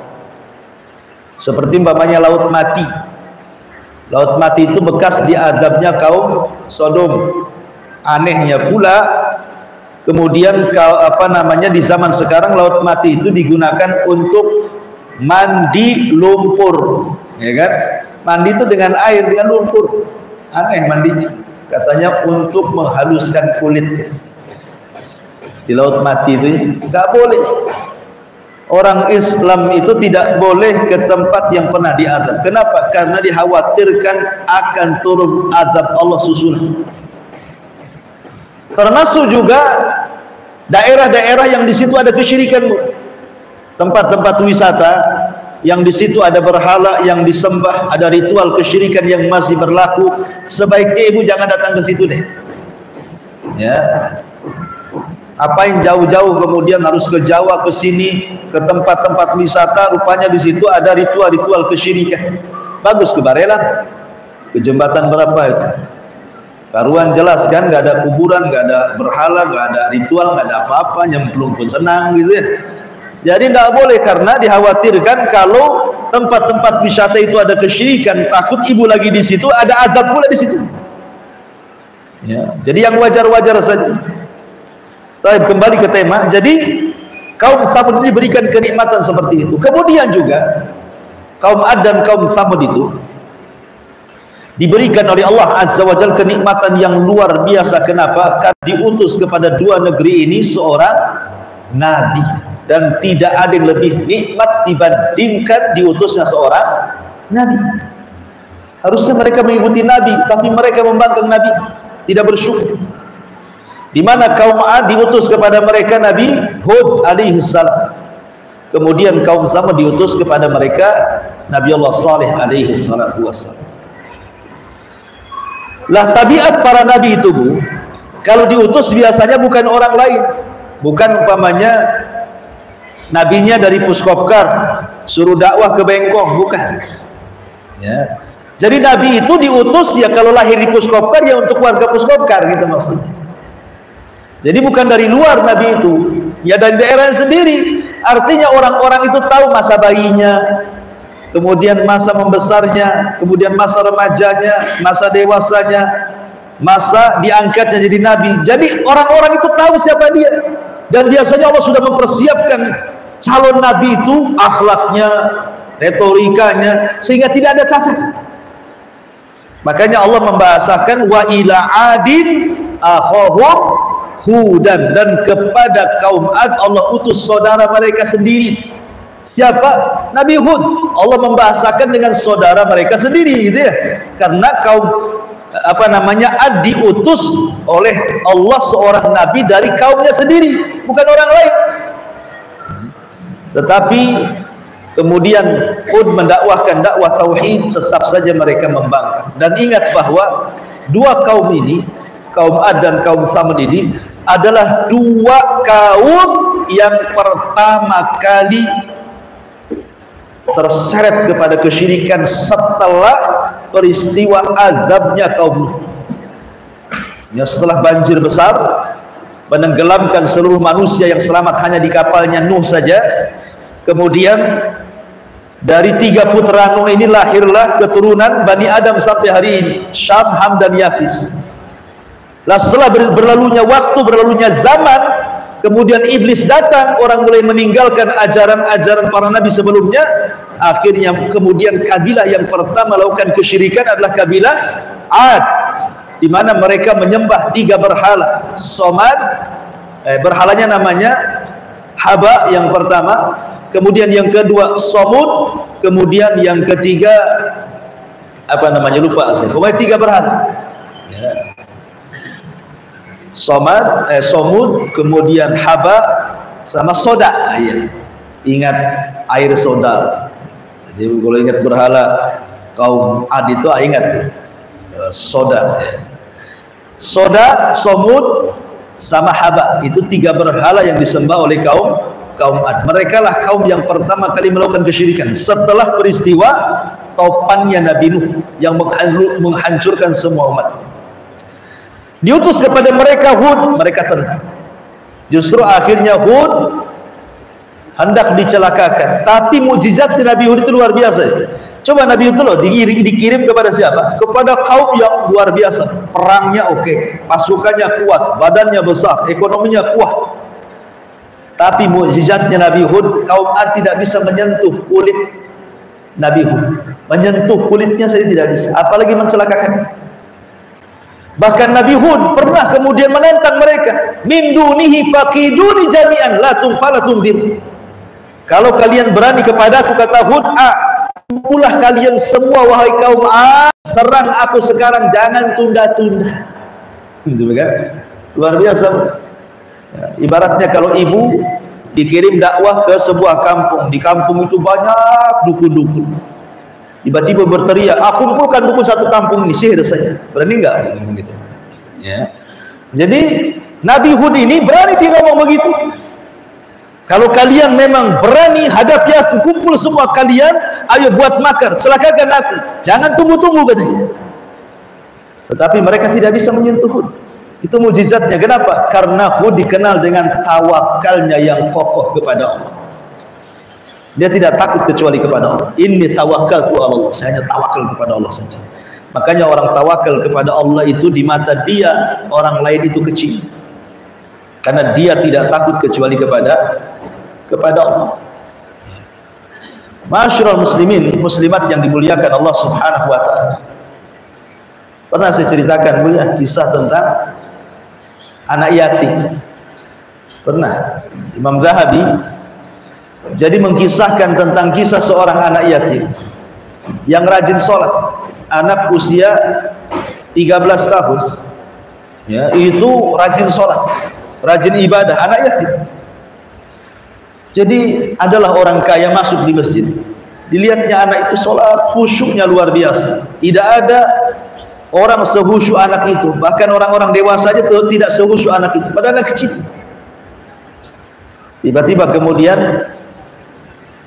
Seperti umpamanya Laut Mati. Laut Mati itu bekas diazabnya kaum Sodom. Anehnya pula, kemudian di zaman sekarang Laut Mati itu digunakan untuk mandi lumpur, ya kan? Mandi itu dengan air, dengan lumpur. Aneh mandinya. Katanya untuk menghaluskan kulit. Di Laut Mati itu nggak boleh. Orang Islam itu tidak boleh ke tempat yang pernah diazab. Kenapa? Karena dikhawatirkan akan turun azab Allah susulan. Termasuk juga daerah-daerah yang di situ ada kesyirikan, tempat-tempat wisata yang di situ ada berhala yang disembah, ada ritual kesyirikan yang masih berlaku, sebaiknya ibu jangan datang ke situ deh. Ya, apain jauh-jauh kemudian harus ke Jawa, ke sini, ke tempat-tempat wisata, rupanya di situ ada ritual-ritual kesyirikan. Bagus ke Barelang, ke jembatan berapa itu? Karuan jelas kan, nggak ada kuburan, nggak ada berhala, nggak ada ritual, nggak ada apa-apa, nyemplung pun senang gitu ya. Jadi tidak boleh, karena dikhawatirkan kalau tempat-tempat wisata itu ada kesyirikan, takut ibu lagi di situ ada azab pula di situ. Ya, jadi yang wajar-wajar saja. Baik, kembali ke tema. Jadi kaum Samud diberikan kenikmatan seperti itu. Kemudian juga kaum Ad dan kaum Samud itu diberikan oleh Allah Azza wa Jalla kenikmatan yang luar biasa. Kenapa? Karena diutus kepada dua negeri ini seorang nabi. Dan tidak ada yang lebih nikmat dibandingkan diutusnya seorang nabi. Harusnya mereka mengikuti nabi, tapi mereka membangkang nabi, tidak bersyukur. Di mana kaum Ad diutus kepada mereka Nabi Hud alaihi salam. Kemudian kaum Samud diutus kepada mereka Nabi Allah Saleh alaihi salatu wassalam. Lah tabiat para nabi itu, Bu, kalau diutus biasanya bukan orang lain. Bukan umpamanya nabinya dari Puskopkar suruh dakwah ke Bengkong, bukan. Ya. Jadi nabi itu diutus ya kalau lahir di Puskopkar ya untuk warga Puskopkar gitu maksudnya. Jadi bukan dari luar nabi itu, ya dari daerah sendiri. Artinya orang-orang itu tahu masa bayinya, kemudian masa membesarnya, kemudian masa remajanya, masa dewasanya, masa diangkatnya jadi nabi. Jadi orang-orang itu tahu siapa dia. Dan biasanya Allah sudah mempersiapkan calon nabi itu akhlaknya, retorikanya, sehingga tidak ada cacat. Makanya Allah membahasakan wa ila adin akhahum Hudan, dan kepada kaum Ad Allah utus saudara mereka sendiri. Siapa? Nabi Hud. Allah membahasakan dengan saudara mereka sendiri gitu ya. Karena kaum Ad diutus oleh Allah seorang nabi dari kaumnya sendiri, bukan orang lain. Tetapi Kemudian Hud mendakwahkan dakwah tauhid, tetap saja mereka membangkang. Dan ingat bahwa dua kaum ini, kaum Ad dan kaum Samud ini adalah dua kaum yang pertama kali terseret kepada kesyirikan setelah peristiwa azabnya kaum Nuh. Ya, setelah banjir besar menenggelamkan seluruh manusia, yang selamat hanya di kapalnya Nuh saja. Kemudian dari tiga putra Nuh ini lahirlah keturunan Bani Adam sampai hari ini, Syam, Ham, dan Yafis. Lah setelah berlalunya waktu, berlalunya zaman, kemudian iblis datang, orang mulai meninggalkan ajaran-ajaran para nabi sebelumnya. Akhirnya kemudian kabilah yang pertama melakukan kesyirikan adalah kabilah Ad, di mana mereka menyembah tiga berhala. Somad, berhalanya namanya Haba yang pertama, kemudian yang kedua Somud, kemudian yang ketiga apa namanya, lupa saya. Pokoknya tiga berhala. Ya. Somud, kemudian Haba, sama Soda. Ya. Ingat air soda. Jadi kalau ingat berhala kaum Ad itu ingat Soda. Soda, Somud, sama Haba, itu tiga berhala yang disembah oleh kaum Ad. Mereka lah kaum yang pertama kali melakukan kesyirikan setelah peristiwa topannya Nabi Nuh yang menghancurkan semua umatnya. Diutus kepada mereka Hud, mereka tentang. Justru akhirnya Hud hendak dicelakakan, tapi mukjizat Nabi Hud itu luar biasa. Coba Nabi Hud loh dikirim kepada siapa? Kepada kaum yang luar biasa, perangnya oke, pasukannya kuat, badannya besar, ekonominya kuat. Tapi mukjizatnya Nabi Hud, kaum Ad tidak bisa menyentuh kulit Nabi Hud. Menyentuh kulitnya saja tidak bisa, apalagi mencelakakan. Bahkan Nabi Hud pernah kemudian menentang mereka, min dunihi faqiduni jami'an la tunfala tunzir. Kalau kalian berani kepadaku, kata Hud, kumpulah kalian semua wahai kaum A, serang aku sekarang, jangan tunda-tunda. Luar biasa. Ya, ibaratnya kalau ibu dikirim dakwah ke sebuah kampung, di kampung itu banyak dukun-dukun, tiba-tiba berteriak, kumpulkan dukun satu kampung ini, sihir saya. Berani enggak? Gitu. Ya. Jadi Nabi Hud ini berani dia ngomong begitu. Kalau kalian memang berani hadapi aku, kumpul semua kalian, ayo buat makar, celakakan aku, jangan tunggu-tunggu, katanya. Tetapi mereka tidak bisa menyentuh Hud. Itu mukjizatnya. Kenapa? Karena Hud dikenal dengan tawakalnya yang kokoh kepada Allah. Dia tidak takut kecuali kepada Allah. Inni tawakkaltu ala Allah, saya hanya tawakal kepada Allah saja. Makanya orang tawakal kepada Allah itu di mata dia, orang lain itu kecil. Karena dia tidak takut kecuali kepada Allah. Ma'asyiral muslimin, muslimat yang dimuliakan Allah Subhanahu wa taala. Pernah saya ceritakan kisah tentang anak yatim. Pernah Imam Zahabi jadi mengkisahkan tentang kisah seorang anak yatim yang rajin sholat, anak usia 13 tahun. Ya, itu rajin sholat, rajin ibadah, anak yatim. Jadi adalah orang kaya masuk di masjid, dilihatnya anak itu sholat, khusyuknya luar biasa. Tidak ada orang sehusyuk anak itu, bahkan orang-orang dewasa saja tidak sehusyuk anak itu, padahal anak kecil. Tiba-tiba kemudian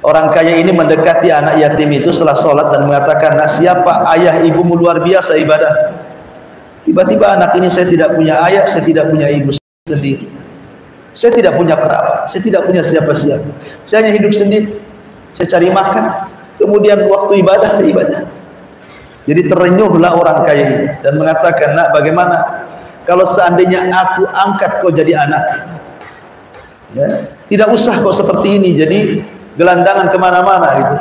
orang kaya ini mendekati anak yatim itu setelah sholat dan mengatakan, nak, siapa ayah ibumu luar biasa ibadah? Tiba-tiba anak ini, saya tidak punya ayah, saya tidak punya ibu sendiri, saya tidak punya kerabat, saya tidak punya siapa-siapa, saya hanya hidup sendiri, saya cari makan, kemudian waktu ibadah saya ibadah. Jadi terenyuhlah orang kaya ini dan mengatakan, nak, bagaimana kalau seandainya aku angkat kau jadi anak? Ya, tidak usah kau seperti ini, jadi gelandangan kemana-mana gitu.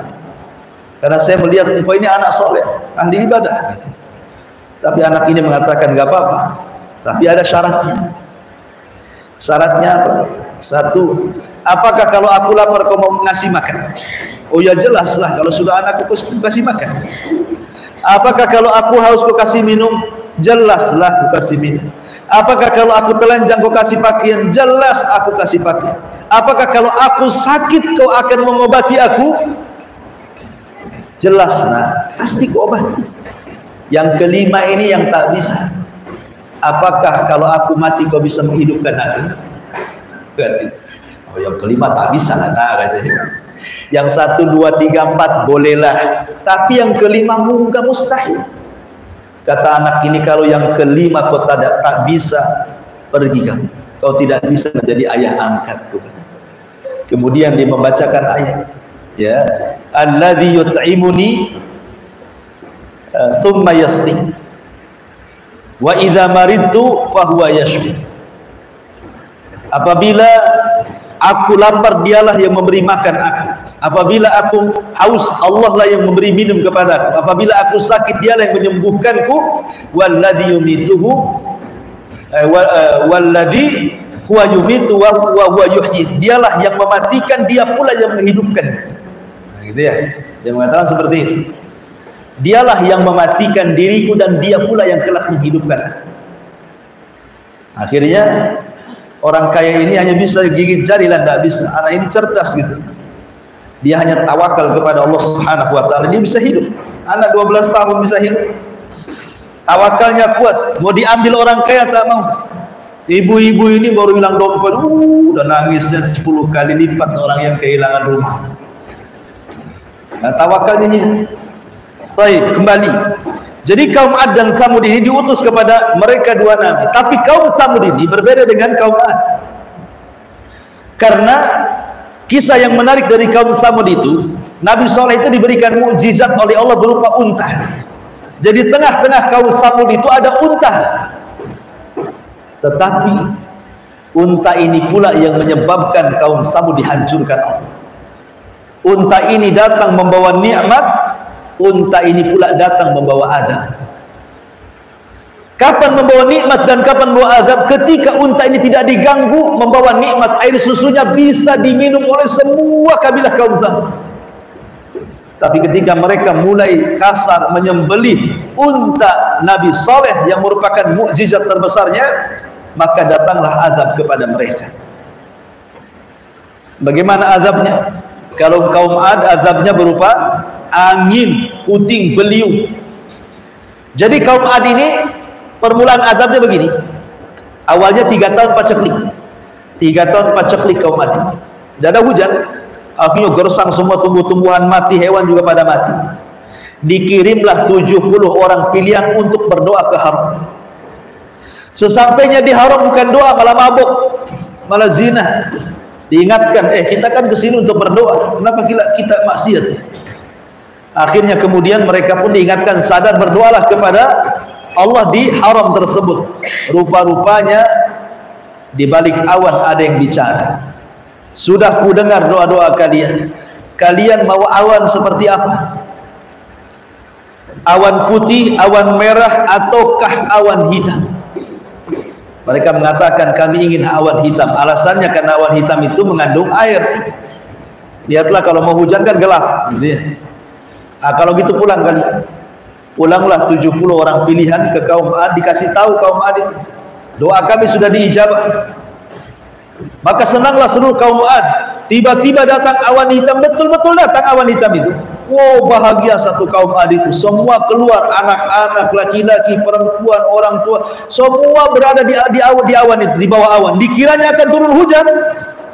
Karena saya melihat engkau ini anak soleh, ahli ibadah. Tapi anak ini mengatakan, gak apa-apa, tapi ada syaratnya. Syaratnya apa? Satu, apakah kalau aku lapar kau mau ngasih makan? Oh ya jelaslah, kalau sudah anakku kau kasih makan. Apakah kalau aku haus kau kasih minum? Jelaslah aku kasih minum. Apakah kalau aku telanjang kau kasih pakaian? Jelas aku kasih pakaian. Apakah kalau aku sakit kau akan mengobati aku? Jelas nah, pasti kau obati. Yang kelima ini yang tak bisa. Apakah kalau aku mati kau bisa menghidupkan aku? Oh, yang kelima tak bisa lah, nah, katanya. Yang 1, 2, 3, 4 bolehlah, tapi yang kelima enggak, mustahil. Kata anak ini, kalau yang kelima kau tak bisa, pergi kamu. Kau tidak bisa menjadi ayah angkatku. Kemudian dia membacakan ayat, ya, alladzi yut'imuni thumma yasqin wa idza maridtu fahuwa yashfi. Apabila aku lapar, dialah yang memberi makan aku. Apabila aku haus, Allah lah yang memberi minum kepadaku. Apabila aku sakit, dialah yang menyembuhkanku. Walladzi yumituhu walladzi huwa yumitu wa huwa yuhyi. Dialah yang mematikan, dia pula yang menghidupkan. Nah, gitu ya. Dia mengatakan seperti itu. Dialah yang mematikan diriku dan dia pula yang kelak menghidupkan. Akhirnya orang kaya ini hanya bisa gigit jari lah, tidak bisa. Anak ini cerdas gitu. Dia hanya tawakal kepada Allah Subhanahu wa taala, dia bisa hidup. Anak 12 tahun bisa hidup. Tawakalnya kuat. Mau diambil orang kaya tak mau. Ibu-ibu ini baru hilang dompet, udah nangisnya 10 kali lipat orang yang kehilangan rumah. Nah, tawakalnya ini. Baik, kembali. Jadi kaum Ad dan Samud ini diutus kepada mereka dua nabi. Tapi kaum Samud ini berbeda dengan kaum Ad. Karena kisah yang menarik dari kaum Samud itu, Nabi Saleh itu diberikan mukjizat oleh Allah berupa unta. Jadi tengah-tengah kaum Samud itu ada unta. Tetapi unta ini pula yang menyebabkan kaum Samud dihancurkan Allah. Unta ini datang membawa nikmat, unta ini pula datang membawa azab. Kapan membawa nikmat dan kapan membawa azab? Ketika unta ini tidak diganggu, membawa nikmat, air susunya bisa diminum oleh semua kabilah kaum Samud. Tapi ketika mereka mulai kasar menyembelih unta Nabi Saleh yang merupakan mukjizat terbesarnya, maka datanglah azab kepada mereka. Bagaimana azabnya? Kalau kaum Ad, azabnya berupa angin, puting beliung. Jadi kaum Ad ini permulaan azabnya begini. Awalnya 3 tahun paceklik. 3 tahun paceklik kaum Ad ini. Tidak ada hujan. Akhirnya gersang semua tumbuh-tumbuhan mati, hewan juga pada mati. Dikirimlah 70 orang pilihan untuk berdoa ke Haram. Sesampainya di Haram bukan doa, malah mabuk, malah zina. Diingatkan, kita kan kesini untuk berdoa, kenapa kita maksiat? Akhirnya kemudian mereka pun diingatkan, sadar, berdoalah kepada Allah di Haram tersebut. Rupa-rupanya di balik awan ada yang bicara. Sudah ku dengar doa-doa kalian. Kalian mau awan seperti apa? Awan putih, awan merah, ataukah awan hitam? Mereka mengatakan kami ingin awan hitam. Alasannya karena awan hitam itu mengandung air. Lihatlah kalau mau hujan kan gelap, gitu ya. Kalau gitu pulang kalian. Pulanglah 70 orang pilihan ke kaum Ad, dikasih tahu kaum Ad itu, doa kami sudah diijabah. Maka senanglah seluruh kaum Ad. Tiba-tiba datang awan hitam, betul-betul datang awan hitam itu. Wow, bahagia satu kaum Ad itu. Semua keluar, anak-anak, laki-laki, perempuan, orang tua, semua berada di awan itu, di bawah awan. Dikiranya akan turun hujan.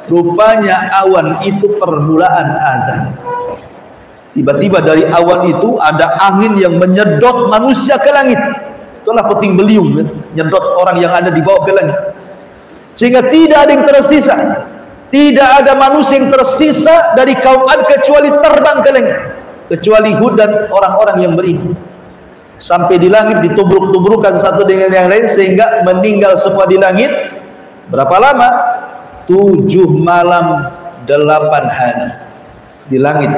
Rupanya awan itu permulaan azab. Tiba-tiba dari awan itu ada angin yang menyedot manusia ke langit. Itulah puting beliung, menyedot orang yang ada di bawah ke langit. Sehingga tidak ada yang tersisa. Tidak ada manusia yang tersisa dari kaum Ad kecuali terbang ke langit, kecuali Hud dan orang-orang yang beriman. Sampai di langit ditubruk-tubrukan satu dengan yang lain sehingga meninggal semua di langit. Berapa lama? 7 malam 8 hari di langit,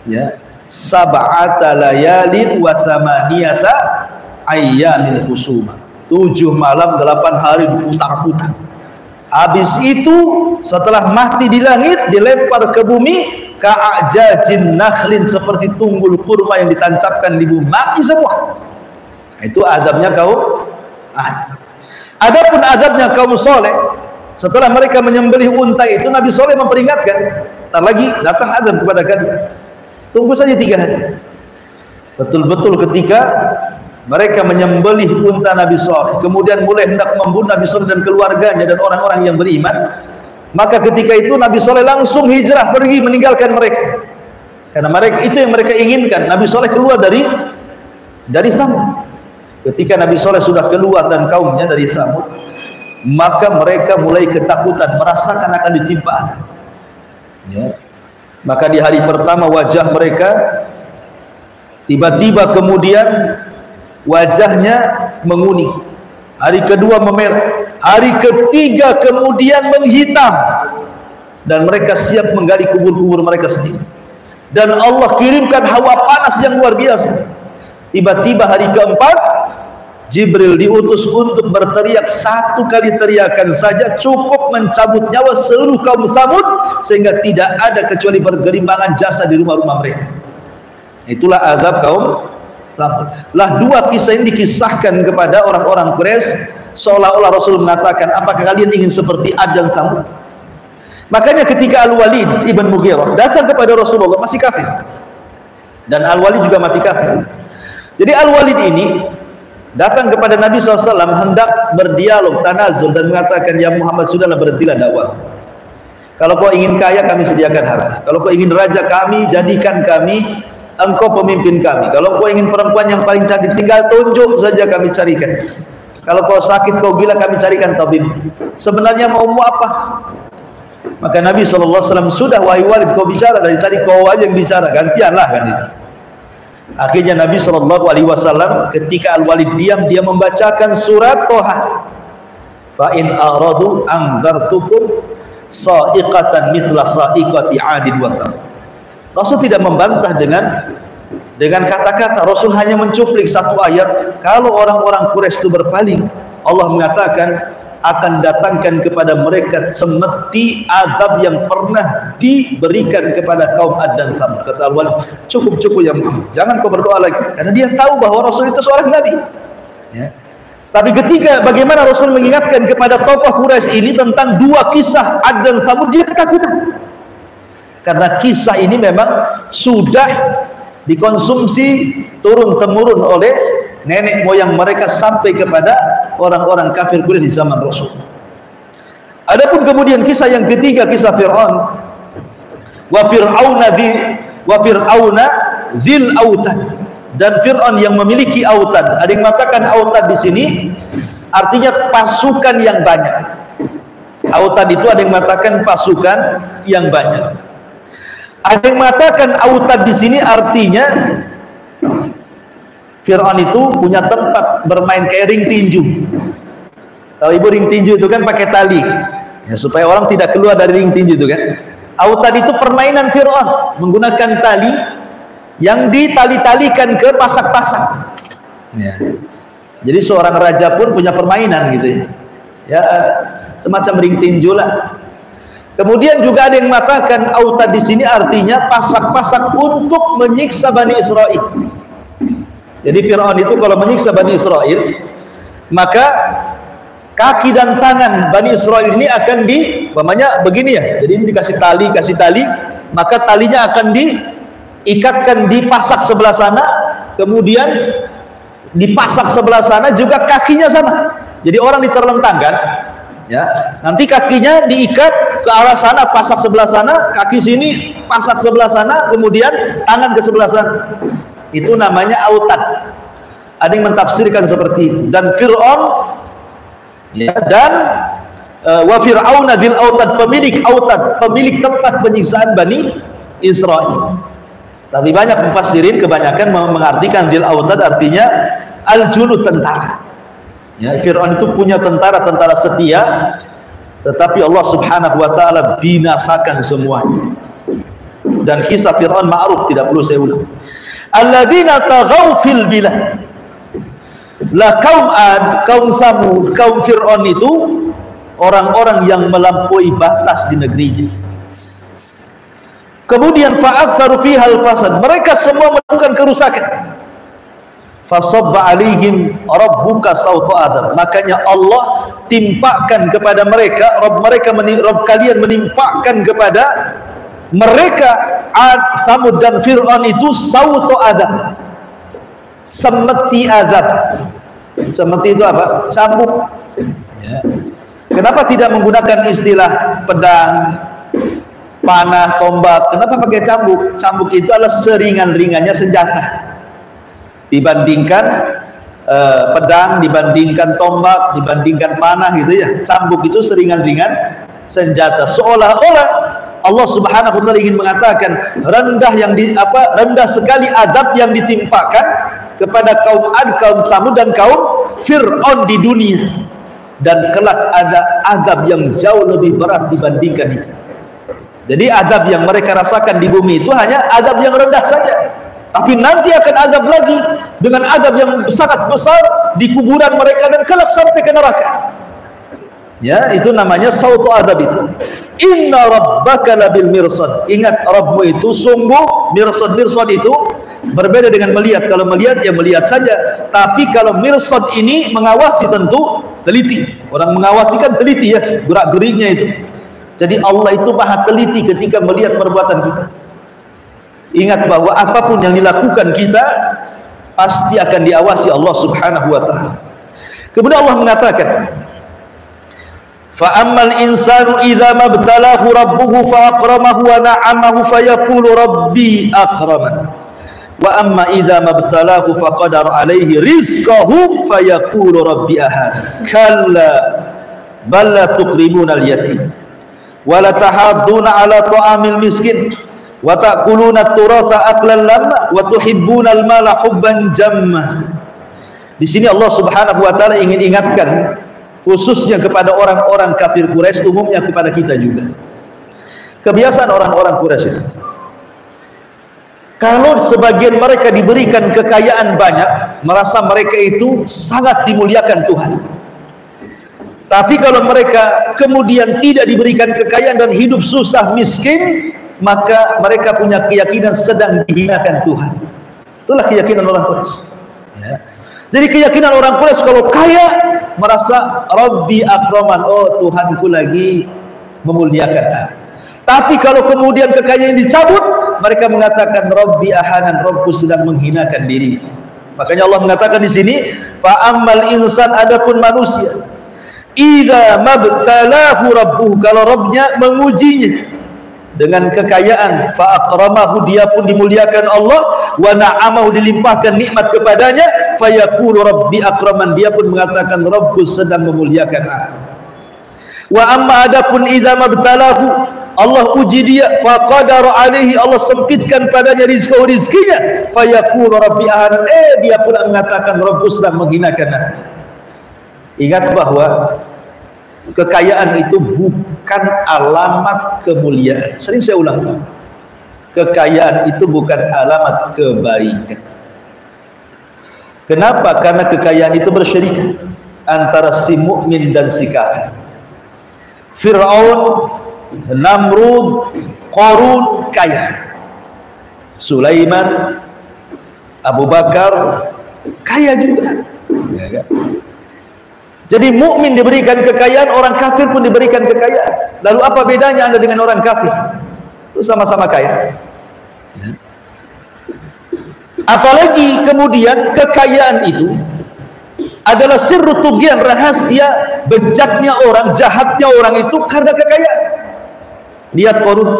ya. Sab'ata layalin wa thamaniyata ayyamin husuma. 7 malam 8 hari diputar-putar. Habis itu setelah mati di langit, dilempar ke bumi, ka'ajajin nakhlin, seperti tunggul kurma yang ditancapkan di bumi, mati semua. Itu azabnya kaum Ad. Adapun azabnya kaum Saleh, setelah mereka menyembelih unta itu, Nabi Saleh memperingatkan, entar lagi datang azab kepada kalian. Tunggu saja 3 hari. Betul-betul ketika mereka menyembelih unta Nabi Saleh, kemudian mulai hendak membunuh Nabi Saleh dan keluarganya dan orang-orang yang beriman, maka ketika itu Nabi Saleh langsung hijrah pergi meninggalkan mereka, karena mereka itu yang mereka inginkan. Nabi Saleh keluar dari Samud. Ketika Nabi Saleh sudah keluar dan kaumnya dari Samud, maka mereka mulai ketakutan, merasakan akan ditimpa azab. Ya. Maka di hari pertama wajah mereka tiba-tiba kemudian wajahnya menguning, hari kedua memerah, hari ketiga kemudian menghitam, dan mereka siap menggali kubur-kubur mereka sendiri. Dan Allah kirimkan hawa panas yang luar biasa. Tiba-tiba hari keempat Jibril diutus untuk berteriak, satu kali teriakan saja cukup mencabut nyawa seluruh kaum Samud, sehingga tidak ada kecuali bergelimbangan jasad di rumah-rumah mereka. Itulah azab kaum Samud. Lah dua kisah ini dikisahkan kepada orang-orang Quraisy, seolah-olah Rasul mengatakan, apakah kalian ingin seperti Ad dan Samud? Makanya ketika Al-Walid ibn Mughirah datang kepada Rasulullah masih kafir, dan Al-Walid juga mati kafir. Jadi Al-Walid ini datang kepada Nabi SAW hendak berdialog, tanazul, dan mengatakan, ya Muhammad, sudahlah, berhentilah dakwah. Kalau kau ingin kaya, kami sediakan harta. Kalau kau ingin raja, kami jadikan kami engkau pemimpin kami. Kalau kau ingin perempuan yang paling cantik, tinggal tunjuk saja, kami carikan. Kalau kau sakit, kau gila, kami carikan tabib. Sebenarnya maumu apa? Maka Nabi SAW, sudah wahai Walid, kau bicara dari tadi, kau aja yang bicara, gantianlah kan itu. Akhirnya Nabi SAW ketika Al-Walid diam, dia membacakan surat Toha. Fa in aradu anzartukum sa'iqatan mithla sa'iqati 'adin wa thamud. Rasul tidak membantah dengan kata-kata. Rasul hanya mencuplik satu ayat. Kalau orang-orang Quraisy itu berpaling, Allah mengatakan akan datangkan kepada mereka seperti azab yang pernah diberikan kepada kaum Ad dan Samud. Kata Al-Walid, cukup ya Muhammad, jangan kau berdoa lagi, karena dia tahu bahwa Rasul itu seorang Nabi. Ya. Tapi ketika bagaimana Rasul mengingatkan kepada tokoh Quraisy ini tentang dua kisah Ad dan Samud, dia ketakutan, karena kisah ini memang sudah dikonsumsi turun-temurun oleh nenek moyang mereka sampai kepada orang-orang kafir Quraisy di zaman Rasul. Adapun kemudian kisah yang ketiga, kisah Fir'aun. Wa Fir'auna dzil autad, dan Fir'aun yang memiliki autad. Ada yang mengatakan autad di sini artinya pasukan yang banyak. Autad itu ada yang mengatakan pasukan yang banyak. Ada yang mengatakan autad di sini artinya Fir'aun itu punya tempat bermain kayak ring tinju. Tahu ibu ring tinju itu kan pakai tali, ya, supaya orang tidak keluar dari ring tinju itu kan. Autad itu permainan Fir'aun, menggunakan tali yang ditali-talikan ke pasak-pasak. Ya. Jadi seorang raja pun punya permainan gitu ya. Ya, semacam ring tinju lah. Kemudian juga ada yang mengatakan autad di sini artinya pasak-pasak untuk menyiksa Bani Israel. Jadi Fir'aun itu kalau menyiksa Bani Israel, maka kaki dan tangan Bani Israel ini akan umpamanya begini ya. Jadi ini dikasih tali, maka talinya akan diikatkan di pasak sebelah sana, kemudian dipasak sebelah sana juga kakinya sama. Jadi orang diterlentangkan, ya. Nanti kakinya diikat ke arah sana, pasak sebelah sana, kaki sini, pasak sebelah sana, kemudian tangan ke sebelah sana. Itu namanya autad. Ada yang mentafsirkan seperti itu. Dan Fir'aun, ya, dan wa Fir'auna dzil autad, pemilik tempat penyiksaan Bani Israel. Tapi banyak mufassirin kebanyakan mengartikan dzil autad artinya al-junud, tentara. Ya, Fir'aun itu punya tentara setia, tetapi Allah Subhanahu wa taala binasakan semuanya. Dan kisah Fir'aun ma'ruf, tidak perlu saya ulang. Alladzina taghaw fil bilad. Lah kaum Ad, kaum Samud, kaum Fir'aun itu orang-orang yang melampaui batas di negerinya. Kemudian fa'aktsaru fiha al-fasad, mereka semua melakukan kerusakan. Fasabba alaihim rabbuka sawta adab, makanya Allah timpakan kepada mereka, Rabb kalian menimpakan kepada mereka Ad, Samud dan Fir'aun itu sawta adab, semeti azab. Semeti itu apa? Cambuk. Ya. Kenapa tidak menggunakan istilah pedang, panah, tombak? Kenapa pakai cambuk? Cambuk itu adalah seringan-ringannya senjata dibandingkan pedang, dibandingkan tombak, dibandingkan panah gitu ya. Cambuk itu seringan-ringan senjata. Seolah-olah Allah Subhanahu wa taala ingin mengatakan rendah sekali adab yang ditimpakan kepada kaum Ad, kaum Tsamud dan kaum Fir'aun di dunia, dan kelak ada adab yang jauh lebih berat dibandingkan itu. Jadi adab yang mereka rasakan di bumi itu hanya adab yang rendah saja, tapi nanti akan adab lagi dengan adab yang sangat besar di kuburan mereka dan kelak sampai ke neraka. Ya, itu namanya sautu adab itu. Inna rabbaka labil mirsad. Ingat, Rabbmu itu sungguh mirsad. Mirsad itu berbeda dengan melihat. Kalau melihat ya melihat saja, tapi kalau mirsad ini mengawasi, tentu teliti. Orang mengawasi kan teliti ya, gerak-geriknya itu. Jadi Allah itu maha teliti ketika melihat perbuatan kita. Ingat bahwa apapun yang dilakukan kita pasti akan diawasi Allah Subhanahu wa taala. Kemudian Allah mengatakan, fa ammal insanu idza mabtalahu rabbuhu fa akramahu wa na'amahu fayaqulu rabbi akraman, wa amma idza mabtalahu faqadara alaihi rizqahu fayaqulu rabbi ahana. Kalla bal la tuqrimuna al-yatim wa la tahadduna ala ta'amil miskin wa ta'kuluna at-turatha aklan lamma wa tuhibbuna al-mala hubban jamma. Di sini Allah Subhanahu wa taala ingin ingatkan khususnya kepada orang-orang kafir Quraisy, umumnya kepada kita juga. Kebiasaan orang-orang Quraisy itu, kalau sebagian mereka diberikan kekayaan banyak, merasa mereka itu sangat dimuliakan Tuhan. Tapi kalau mereka kemudian tidak diberikan kekayaan dan hidup susah miskin, maka mereka punya keyakinan sedang dihinakan Tuhan. Itulah keyakinan orang Quraisy. Ya. Jadi keyakinan orang Quraisy kalau kaya merasa Rabbi akraman, oh Tuhanku lagi memuliakan aku. Tapi kalau kemudian kekayaan dicabut, mereka mengatakan Rabbi ahanan, Rabbku sedang menghinakan diri. Makanya Allah mengatakan di sini, fa ammal insan, adapun manusia, idza mabtalahu rabbuhu, kalau Rabbnya mengujinya dengan kekayaan, fa akramahu, dia pun dimuliakan Allah, wa na'amahu, dilimpahkan nikmat kepadanya, fa yaqulu rabbi akraman, dia pun mengatakan Rabbku sedang memuliakan aku. Wa amma adapun idza mabtalahu, Allah uji dia, fa qadara alaihi, Allah sempitkan padanya rizkinya, fa yaqulu rabbi ahanan, dia pula mengatakan Rabbku sedang menghinakan aku. Ingat bahwa kekayaan itu bukan alamat kemuliaan. Sering saya ulang-ulang, kekayaan itu bukan alamat kebaikan. Kenapa? Karena kekayaan itu bersyarikat antara si mukmin dan si kafir. Fir'aun, Namrud, Qarun kaya, Sulaiman, Abu Bakar kaya juga, ya kan? Jadi mukmin diberikan kekayaan, orang kafir pun diberikan kekayaan. Lalu apa bedanya Anda dengan orang kafir? Itu sama-sama kaya. Ya. Apalagi kemudian kekayaan itu adalah sirru tughyan, rahasia bejaknya orang, jahatnya orang itu karena kekayaan. Lihat Qarun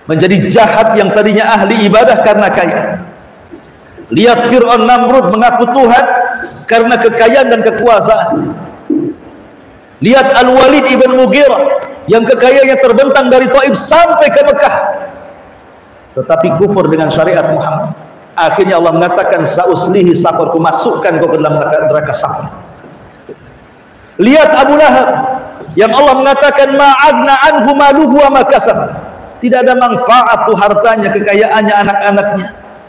menjadi jahat yang tadinya ahli ibadah karena kaya. Lihat Fir'aun, Namrud mengaku Tuhan karena kekayaan dan kekuasaan. Lihat Al-Walid ibn Mughirah yang kekayaannya terbentang dari Taif sampai ke Mekah, tetapi kufur dengan syariat Muhammad. Akhirnya Allah mengatakan sa'uslihi saqar, ku masukkan kau ke dalam neraka saqar. Lihat Abu Lahab yang Allah mengatakan ma'agna anhu maluhu wa ma kasab, tidak ada manfaat tuh hartanya, kekayaannya, anak-anaknya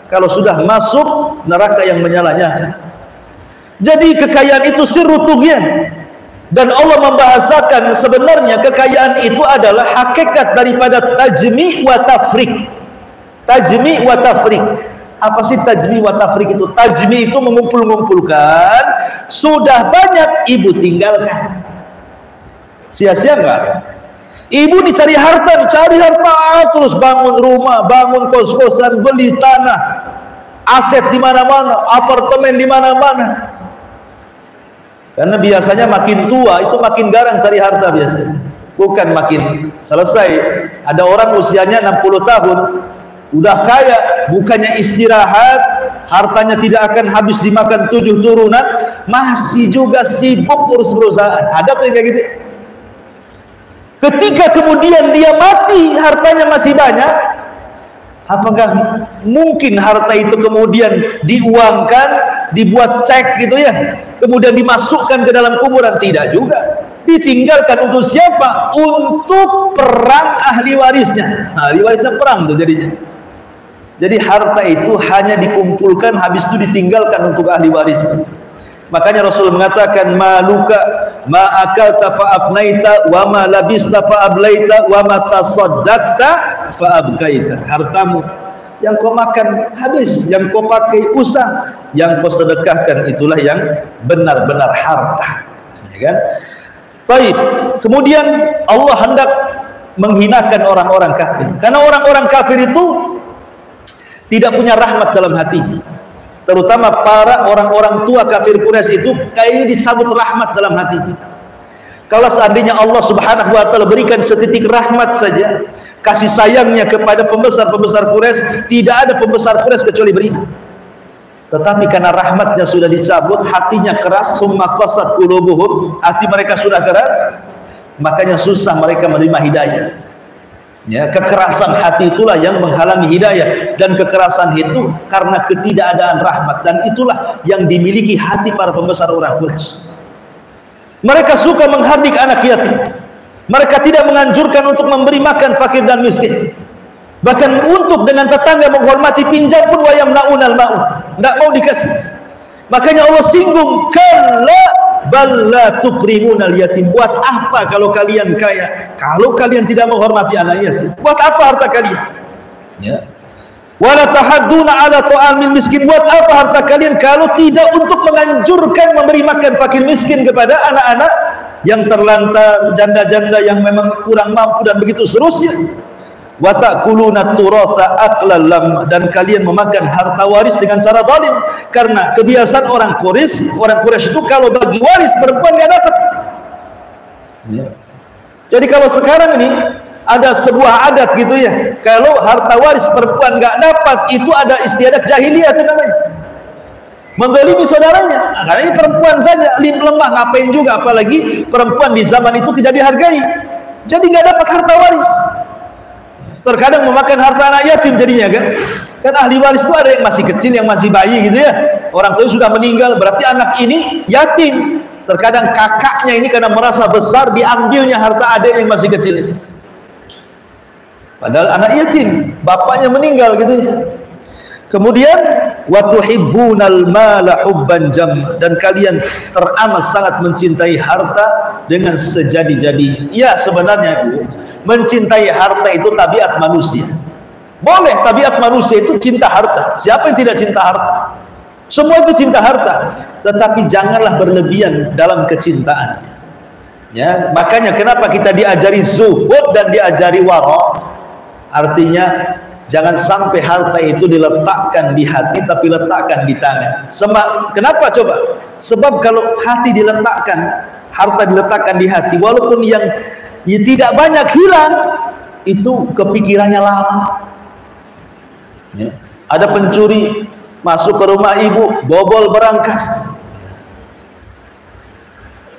kalau sudah masuk neraka yang menyala-nyala. Jadi kekayaan itu sirru tughyan, dan Allah membahasakan sebenarnya kekayaan itu adalah hakikat daripada tajmi' wa tafriq. Tajmi' wa tafriq. Apa sih tajmi' wa tafriq itu? Tajmi' itu mengumpul-ngumpulkan, sudah banyak ibu tinggalkan. Sia-sia enggak? Ibu dicari harta terus bangun rumah, bangun kos-kosan, beli tanah, aset di mana-mana, apartemen di mana-mana. Karena biasanya makin tua itu makin garang cari harta biasanya. Bukan makin selesai. Ada orang usianya 60 tahun, udah kaya, bukannya istirahat, hartanya tidak akan habis dimakan 7 turunan, masih juga sibuk urus perusahaan. Ada tuh yang kayak gitu. Ketika kemudian dia mati, hartanya masih banyak, apakah mungkin harta itu kemudian diuangkan, dibuat cek gitu ya, kemudian dimasukkan ke dalam kuburan? Tidak juga. Ditinggalkan untuk siapa? Untuk perang ahli warisnya. Ahli warisnya perang tuh jadinya. Jadi harta itu hanya dikumpulkan, habis itu ditinggalkan untuk ahli warisnya. Makanya Rasul mengatakan, maluka ma akalta fa afnaita wa ma labista fa ablaita wa ma tasaddaqta fa abkaita. Hartamu yang kau makan habis, yang kau pakai usah, yang kau sedekahkan itulah yang benar-benar harta. Ya kan? Baik. Kemudian Allah hendak menghinakan orang-orang kafir. Karena orang-orang kafir itu tidak punya rahmat dalam hatinya. Terutama para orang-orang tua kafir Quraisy itu kayaknya dicabut rahmat dalam hatinya. Kalau seandainya Allah Subhanahu wa taala berikan setitik rahmat saja, kasih sayangnya kepada pembesar-pembesar Quraisy, tidak ada pembesar Quraisy kecuali beriman. Tetapi karena rahmatnya sudah dicabut, hatinya keras, summa qasat qulubuhum, hati mereka sudah keras, makanya susah mereka menerima hidayah. Ya, kekerasan hati itulah yang menghalangi hidayah, dan kekerasan itu karena ketidakadaan rahmat, dan itulah yang dimiliki hati para pembesar orang Quraisy. Mereka suka menghardik anak yatim. Mereka tidak menganjurkan untuk memberi makan fakir dan miskin. Bahkan untuk dengan tetangga menghormati, pinjam pun wayam naunal maun, tidak mau dikasih. Makanya Allah singgung, kalla balla tukrimunal yatim. Buat apa kalau kalian kaya, kalau kalian tidak menghormati anak yatim? Buat apa harta kalian? Ya. Wala tahadduna ala ta'amil miskin. Buat apa harta kalian kalau tidak untuk menganjurkan memberi makan fakir miskin kepada anak-anak yang terlantar, janda-janda yang memang kurang mampu, dan begitu seterusnya. Wa ta'kuluna turatha aqlan lam, dan kalian memakan harta waris dengan cara zalim. Karena kebiasaan orang Quraisy itu kalau bagi waris perempuan nggak dapat. Ya. Jadi kalau sekarang ini ada sebuah adat gitu ya, kalau harta waris perempuan nggak dapat, itu ada istiadat jahiliyah itu namanya, menzalimi saudaranya. Nah, karena ini perempuan saja, lemah, ngapain juga, apalagi perempuan di zaman itu tidak dihargai, jadi nggak dapat harta waris. Terkadang memakan harta anak yatim jadinya kan ahli waris itu ada yang masih kecil, yang masih bayi gitu ya, orang tua sudah meninggal, berarti anak ini yatim. Terkadang kakaknya ini karena merasa besar, diambilnya harta adik yang masih kecil, padahal anak yatim, bapaknya meninggal gitu ya. Kemudian wa tuhibbunal mala hubban jam, dan kalian teramat sangat mencintai harta dengan sejadi-jadi. Ya, sebenarnya Bu, mencintai harta itu tabiat manusia. Boleh, tabiat manusia itu cinta harta. Siapa yang tidak cinta harta? Semua itu cinta harta, tetapi janganlah berlebihan dalam kecintaannya. Ya, makanya kenapa kita diajari zuhud dan diajari wara? Artinya jangan sampai harta itu diletakkan di hati, tapi letakkan di tangan. Kenapa coba? Sebab kalau hati diletakkan, harta diletakkan di hati, walaupun yang tidak banyak hilang, itu kepikirannya lama. Ya. Ada pencuri masuk ke rumah ibu, bobol berangkas.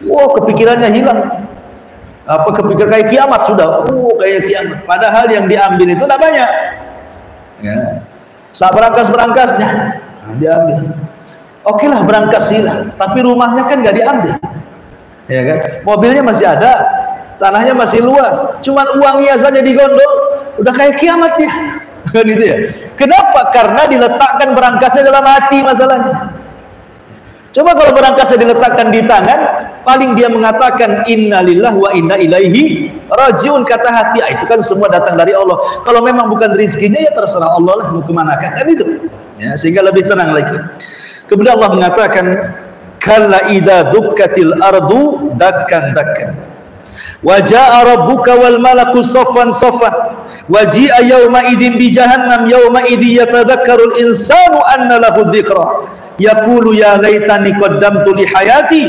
Wow, kepikirannya hilang. Apa kepikir kayak kiamat sudah? Kayak kiamat. Padahal yang diambil itu tidak banyak. Ya. Saat berangkas-berangkasnya diambil. Oke lah, berangkas hilang, tapi rumahnya kan nggak diambil. Ya kan? Mobilnya masih ada, tanahnya masih luas, cuman uangnya saja digondol, udah kayak kiamat ya. Kan itu ya. Kenapa? Karena diletakkan berangkasnya dalam hati masalahnya. Coba kalau berangkasnya diletakkan di tangan, paling dia mengatakan innalillah wa inna ilaihi rajiun, kata hati. Itu kan semua datang dari Allah. Kalau memang bukan rezekinya, ya terserah Allah lah mau kemanakan, kan itu. Ya, sehingga lebih tenang lagi. Kemudian Allah mengatakan, kalla idza dukkatil ardu dakkan dakkan wa jaa rabbuka wal malaku saffan saffan. Waji'a yawma idzin bi jahannam yawma idzi yatadhakkarul insanu anna lahu dzikra yaqulu ya laitani qaddamtu li hayati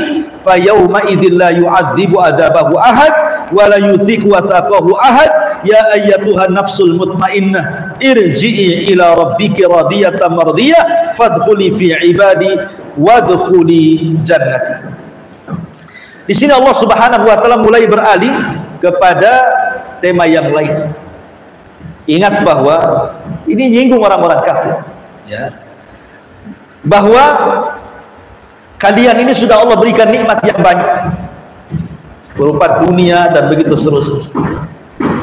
fa yawma idzin la yu'adzibu adzabahu ahad wa la yuthiqu wathaqahu ahad ya ayyatuhan nafsul mutmainnah irji'i ila rabbiki radiyatan mardiyah fadkhuli fi ibadi wadkhuli jannati. Di sini Allah Subhanahu wa taala mulai beralih kepada tema yang lain. Ingat bahwa ini nyinggung orang-orang kafir, ya. Bahwa kalian ini sudah Allah berikan nikmat yang banyak berupa dunia dan begitu seterusnya.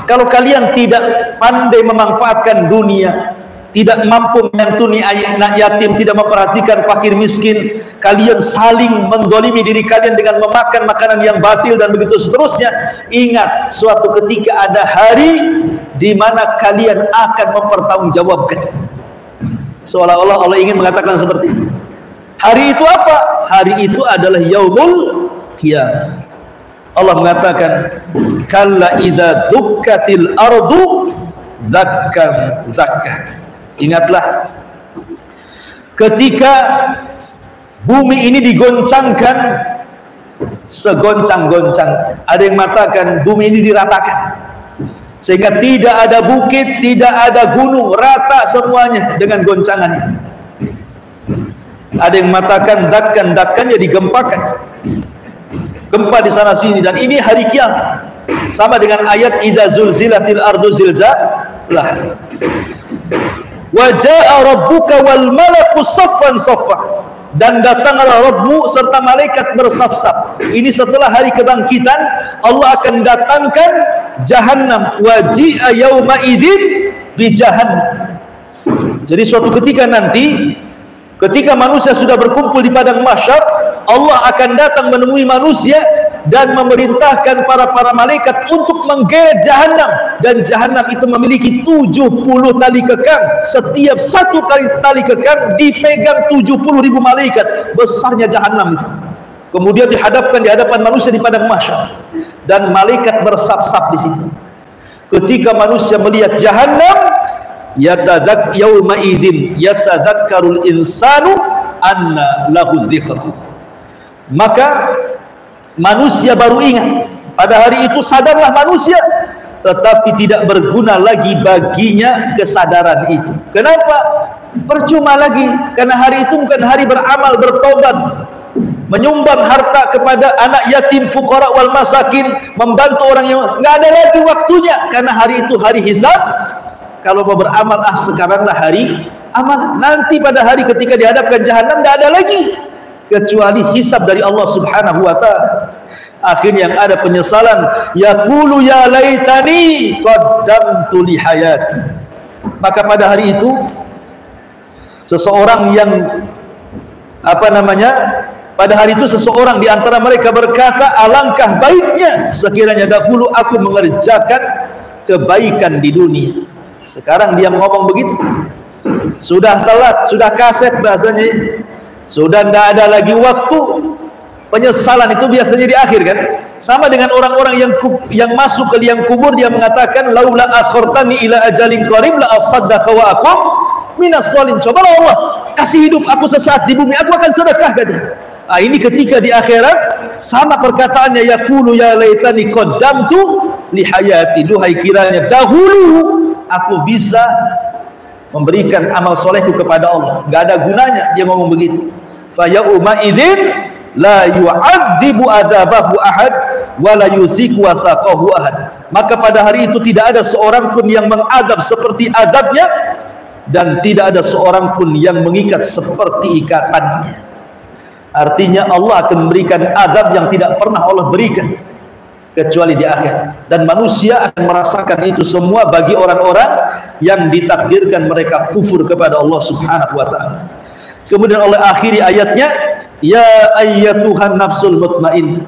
Kalau kalian tidak pandai memanfaatkan dunia, tidak mampu menyantuni anak yatim, tidak memperhatikan fakir miskin, kalian saling mendolimi diri kalian dengan memakan makanan yang batil dan begitu seterusnya, ingat suatu ketika ada hari di mana kalian akan mempertanggungjawabkan. Seolah-olah Allah ingin mengatakan seperti ini. Hari itu apa? Hari itu adalah yaumul qiyamah. Allah mengatakan kalla idza dukkatil ardu dzakkan dzakkan. Ingatlah ketika bumi ini digoncangkan segoncang-goncang. Ada yang mengatakan bumi ini diratakan sehingga tidak ada bukit, tidak ada gunung, rata semuanya dengan goncangan ini. Ada yang mengatakan dakkan ya digempakan, gempa di sana sini, dan ini hari kiamat. Sama dengan ayat idza zulzilatil ardu zilzalah. Wa jaa rabbuka wal malaku saffan saffa, dan datanglah Rabbmu serta malaikat bersaf-saf. Ini setelah hari kebangkitan Allah akan datangkan Jahannam. Waji'a yauma idzin bi Jahannam. Jadi suatu ketika nanti, ketika manusia sudah berkumpul di padang mahsyar, Allah akan datang menemui manusia dan memerintahkan para malaikat untuk menggeret Jahannam, dan Jahannam itu memiliki 70 tali kekang. Setiap satu tali kekang dipegang 70.000 malaikat. Besarnya Jahannam itu. Kemudian dihadapkan di hadapan manusia di padang mahsyar, dan malaikat bersaf-saf di situ. Ketika manusia melihat Jahannam, yauma idzin yatadzakkarul insanu anna lahu dzikra, maka manusia baru ingat. Pada hari itu sadarlah manusia, tetapi tidak berguna lagi baginya kesadaran itu. Kenapa? Percuma lagi, karena hari itu bukan hari beramal, bertobat, menyumbang harta kepada anak yatim, fuqara wal masakin, membantu orang yang nggak ada lagi waktunya, karena hari itu hari hisab. Kalau mau beramal, sekaranglah hari amal. Nanti pada hari ketika dihadapkan Jahannam, tidak ada lagi kecuali hisab dari Allah Subhanahu wa ta'ala. Akhirnya yang ada penyesalan, yaqulu ya laitani qaddamtu li hayati. Maka pada hari itu seseorang yang pada hari itu seseorang di antara mereka berkata, alangkah baiknya sekiranya dahulu aku mengerjakan kebaikan di dunia. Sekarang dia ngomong begitu, sudah telat, sudah kaset bahasanya, sudah tidak ada lagi waktu. Penyesalan itu biasanya di akhir, kan? Sama dengan orang-orang yang masuk ke liang kubur, dia mengatakan laula akhartani ila ajalin qarib la asaddaqa wa aqum minas sholin. Cobalah Allah kasih hidup aku sesaat di bumi, aku akan sedekah, katanya. Ini ketika di akhirat sama perkataannya, yaqulu ya laitani qaddamtu li hayati. Duhai kiranya dahulu aku bisa memberikan amal solehku kepada Allah. Enggak ada gunanya dia ngomong begitu. Fa yauma idzin la yu'adzibu adzabahu ahad wa la yuthiqu wathaqahu ahad. Maka pada hari itu tidak ada seorang pun yang mengadab seperti adabnya, dan tidak ada seorang pun yang mengikat seperti ikatannya. Artinya Allah akan memberikan adab yang tidak pernah Allah berikan kecuali di akhirat, dan manusia akan merasakan itu semua bagi orang-orang yang ditakdirkan mereka kufur kepada Allah Subhanahu wa ta'ala. Kemudian Allah akhiri ayatnya, ya ayyatuhan nafsul mutmainnah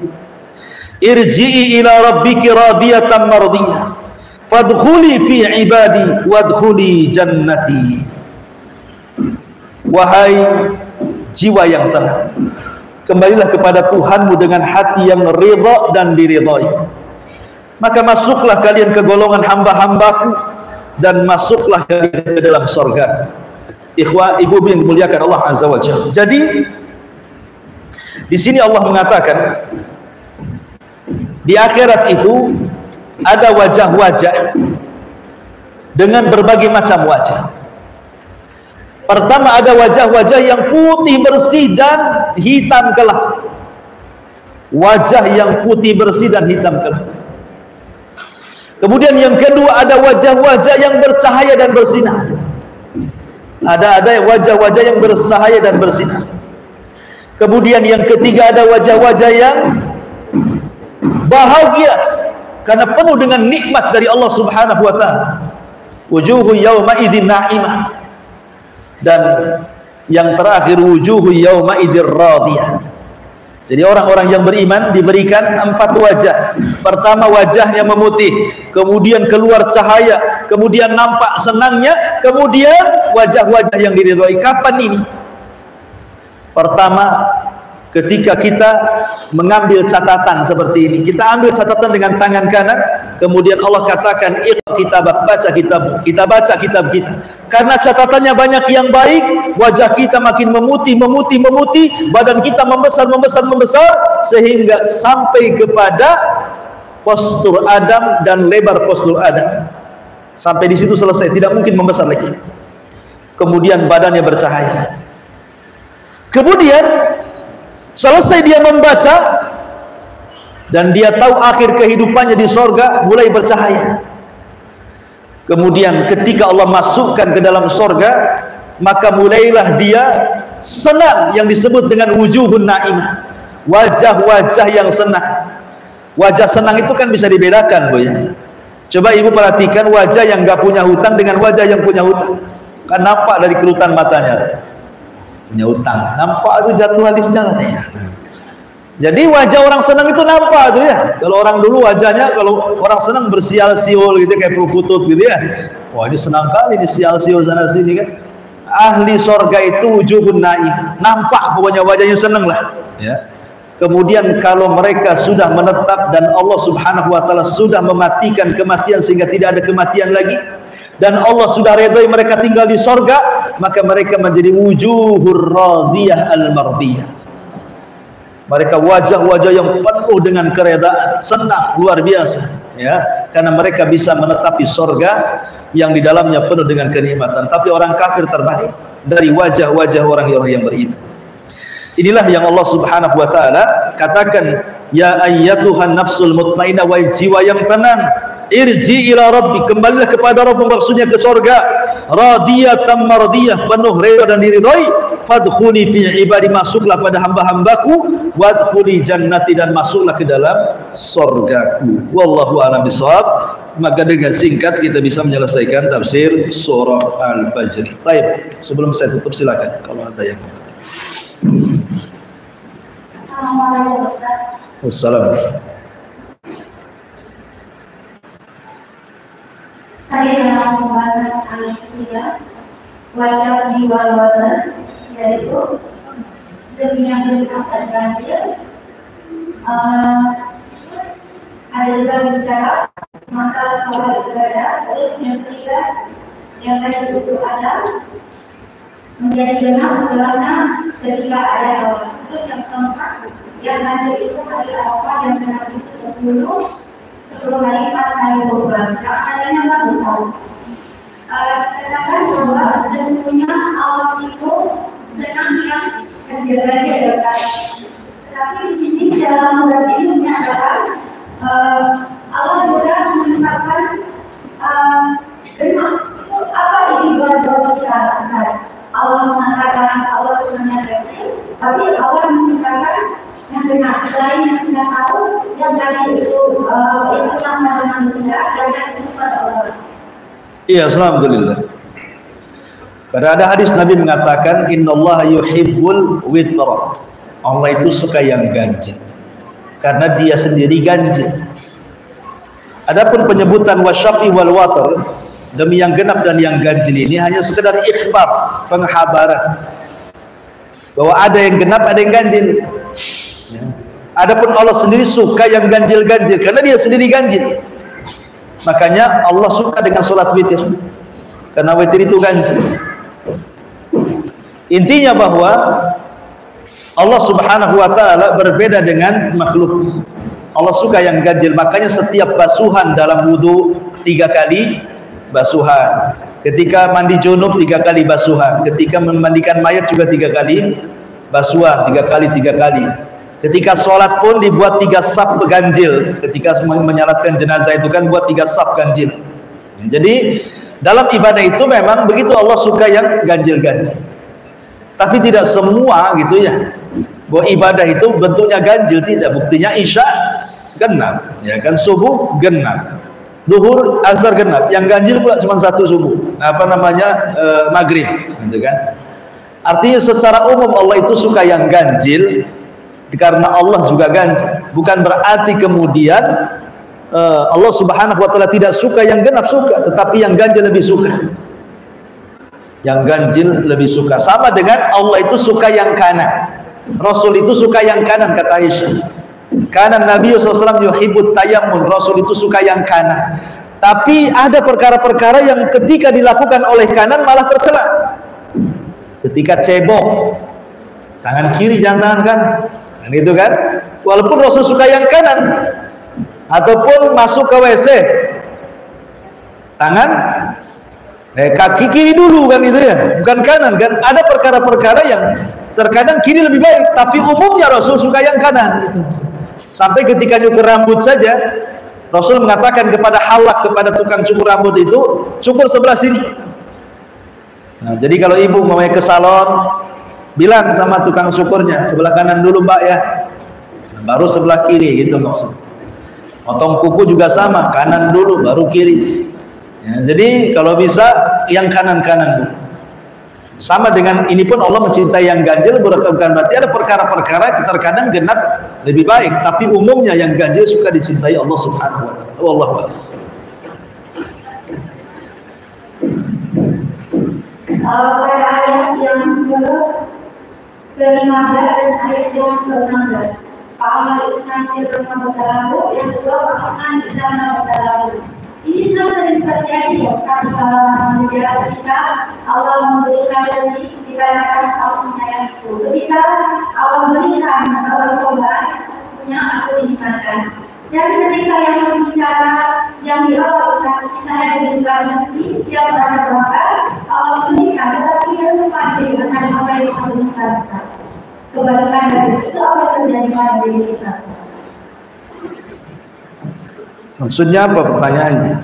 irji'i ila rabbiki radiyatan mardiyah fadkhuli fi ibadi wadkhuli jannati. Wahai jiwa yang tenang, kembalilah kepada Tuhanmu dengan hati yang ridha dan diridhai, maka masuklah kalian ke golongan hamba-hambaku dan masuklah ke dalam surga. Ikhwah, ibu yang dimuliakan Allah Azza wa Jalla. Jadi di sini Allah mengatakan di akhirat itu ada wajah-wajah dengan berbagai macam wajah. Pertama ada wajah-wajah yang putih bersih dan hitam gelap. Wajah yang putih bersih dan hitam gelap. Kemudian yang kedua ada wajah-wajah yang bercahaya dan bersinar. Ada wajah-wajah yang bercahaya dan bersinar. Kemudian yang ketiga ada wajah-wajah yang bahagia karena penuh dengan nikmat dari Allah Subhanahu wa taala. Wujuhu yawma idzin na'imah. Dan yang terakhir wujuhu yawma idzir radiyah. Jadi orang-orang yang beriman diberikan 4 wajah. Pertama wajahnya memutih, kemudian keluar cahaya, kemudian nampak senangnya, kemudian wajah-wajah yang diridhai. Kapan ini? Pertama, ketika kita mengambil catatan seperti ini, kita ambil catatan dengan tangan kanan, kemudian Allah katakan iqra kitabak, baca kitabmu, kita baca kitab kita. Karena catatannya banyak yang baik, wajah kita makin memutih, badan kita membesar, sehingga sampai kepada postur Adam dan lebar postur Adam. Sampai di situ selesai, tidak mungkin membesar lagi. Kemudian badannya bercahaya. Kemudian selesai dia membaca dan dia tahu akhir kehidupannya di sorga mulai bercahaya. Kemudian ketika Allah masukkan ke dalam sorga, maka mulailah dia senang, yang disebut dengan wujuhun na'imah, wajah-wajah yang senang. Wajah senang itu kan bisa dibedakan, Bu ya. Coba ibu perhatikan wajah yang gak punya hutang dengan wajah yang punya hutang, kan nampak dari kerutan matanya. Punya hutang, nampak itu jatuh hadisnya katanya. Jadi wajah orang senang itu nampak tuh ya. Kalau orang dulu wajahnya, kalau orang senang bersial-siul gitu kayak perukutut gitu ya. Wah ini senang kali, ini sial-siul sana sini kan. Ahli sorga itu wujuhun na'imah, nampak pokoknya wajahnya senang lah ya. Kemudian kalau mereka sudah menetap dan Allah Subhanahu wa taala sudah mematikan kematian sehingga tidak ada kematian lagi, dan Allah sudah redai mereka tinggal di sorga, maka mereka menjadi wujuhur radiyah al-mardiyah. Mereka wajah-wajah yang penuh dengan keredaan, senang luar biasa ya, karena mereka bisa menetapi sorga yang di dalamnya penuh dengan kenikmatan. Tapi orang kafir terbalik dari wajah-wajah orang-orang yang beriman. Inilah yang Allah Subhanahu wa taala katakan, ya ayyatuhan nafsul mutmainnah, wa jiwa yang tenang, irji ila rabbi, kembalilah kepada Rabb, maksudnya ke sorga, radiyatan mardiyah, penuh reda dan diridhai, fadkhuli fi ibadi, masuklah pada hamba-hambaku, wadkhuli jannati, dan masuklah ke dalam sorgaku. Wallahu a'lam bishawab. Maka dengan singkat kita bisa menyelesaikan tafsir surah Al-Fajr. Baik, sebelum saya tutup silakan kalau ada yang mau. Wassalamualaikum. Tadi dalam pembahasan al-Qiyah wajah di wal-wazan, yaitu demi yang berhak dan ganjil. Ada juga bicara masalah sholat ibadah. Terus yang ketiga yang tadi itu ada menjadi genap setelahnya ketika ada awal. Terus yang keempat yang ganjil itu adalah apa yang genap itu 10 hari pas hari kurban. Yang lainnya bagus tahu. Katakan bahwa sesungguhnya awal itu senang yang kerja-kerja dekat. Tapi di sini dalam surat ini menyatakan Allah juga menetapkan genap itu apa ini buat kita asal. Allah mengatakan Allah sebenarnya kecil, tapi Allah menciptakan yang benar. Selain yang kita tahu, yang tadi itu yang pada manusia dan yang itu pada Allah. Iya, alhamdulillah. Karena ada hadis Nabi mengatakan, innallaha yuhibbul witra. Allah itu suka yang ganjil, karena dia sendiri ganjil. Adapun penyebutan wasyafi wal watar, demi yang genap dan yang ganjil, ini hanya sekedar ikhbar, penghabaran bahwa ada yang genap, ada yang ganjil ya. Adapun Allah sendiri suka yang ganjil-ganjil karena dia sendiri ganjil Makanya Allah suka dengan sholat witir, karena witir itu ganjil. Intinya bahwa Allah subhanahu wa ta'ala berbeda dengan makhluk. Allah suka yang ganjil. Makanya setiap basuhan dalam wudhu 3 kali basuhan, ketika mandi junub 3 kali basuhan, ketika memandikan mayat juga 3 kali basuhan, 3 kali. Ketika sholat pun dibuat 3 saf ganjil. Ketika menyalatkan jenazah itu kan buat 3 saf ganjil. Jadi dalam ibadah itu memang begitu, Allah suka yang ganjil-ganjil. Tapi tidak semua gitu ya, bahwa ibadah itu bentuknya ganjil, tidak. Buktinya Isya genap, ya kan, subuh genap, duhur, asar genap. Yang ganjil pula cuma 1 subuh, maghrib, gitu kan. Artinya secara umum Allah itu suka yang ganjil, karena Allah juga ganjil. Bukan berarti kemudian Allah subhanahu wa ta'ala tidak suka yang genap, suka, tetapi yang ganjil lebih suka. Yang ganjil lebih suka. Sama dengan Allah itu suka yang kanan, Rasul itu suka yang kanan, kata Aisyah. Kanan Nabi SAW yuhibbut tayammun, Rasul itu suka yang kanan. Tapi ada perkara-perkara yang ketika dilakukan oleh kanan malah tercela. Ketika cebok, tangan kiri, jangan tangan kanan, kan itu kan. Walaupun Rasul suka yang kanan. Ataupun masuk ke WC, tangan kaki kiri dulu, kan itu ya, bukan kanan kan. Ada perkara-perkara yang terkadang kiri lebih baik, tapi umumnya Rasul suka yang kanan gitu. Sampai ketika nyukur rambut saja, Rasul mengatakan kepada halak, kepada tukang cukur rambut itu, cukur sebelah sini. Nah, jadi kalau ibu mau ke salon, bilang sama tukang cukurnya, sebelah kanan dulu mbak ya, baru sebelah kiri, gitu maksudnya. Potong kuku juga sama, kanan dulu baru kiri ya. Jadi kalau bisa yang kanan-kanan dulu. Sama dengan ini pun Allah mencintai yang ganjil, bukan berarti ada perkara-perkara terkadang genap lebih baik, tapi umumnya yang ganjil suka dicintai Allah subhanahu wa ta'ala. Wallahu a'lam. Pada ayat yang ke-15 dan ayat yang ke-16, Amal Islam bersama berlaku, yang kedua pasangan bersama berlaku. Ini sering terjadi kalau manusia ketika Allah memberikan rezeki, dikatakan Allah menyayangiku. Ketika Allah memberikan Allah coba, punya aku dinikmatkan. Dan ketika yang berbicara yang di awal saya diberikan rezeki, dia berada bahwa Allah memberikan, tetapi dia lupa dengan apa yang Allah berikan. Kebalikan dari itu apa yang terjadi pada diri kita? Maksudnya apa pertanyaannya?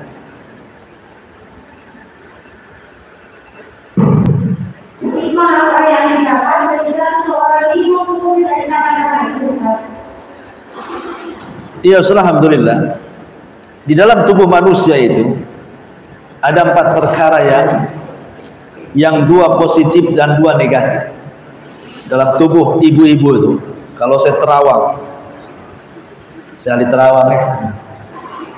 Hikmah apa yang didapat ketika seorang ibu mempunyai dari kata-kata itu? Iya, alhamdulillah. Di dalam tubuh manusia itu ada 4 perkara yang 2 positif dan 2 negatif. Dalam tubuh ibu-ibu itu, kalau saya terawang, saya ahli terawang ya.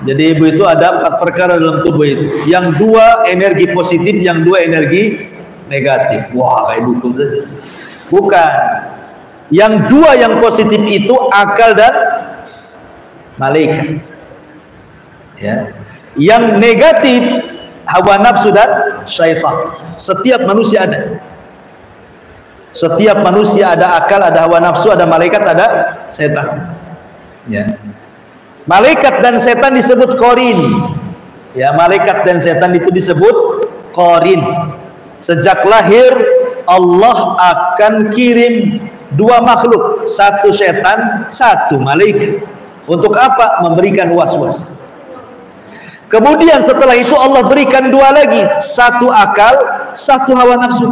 Jadi ibu itu ada 4 perkara dalam tubuh itu. Yang 2 energi positif, yang 2 energi negatif. Wah, kayak dukun saja. Bukan. Yang 2 yang positif itu akal dan malaikat. Ya. Yang negatif hawa nafsu dan syaitan. Setiap manusia ada. Setiap manusia ada akal, ada hawa nafsu, ada malaikat, ada setan. Ya. Malaikat dan setan disebut qarin. Ya, malaikat dan setan itu disebut qarin. Sejak lahir Allah akan kirim 2 makhluk, 1 setan, 1 malaikat. Untuk apa? Memberikan was-was. Kemudian setelah itu Allah berikan 2 lagi, 1 akal, 1 hawa nafsu.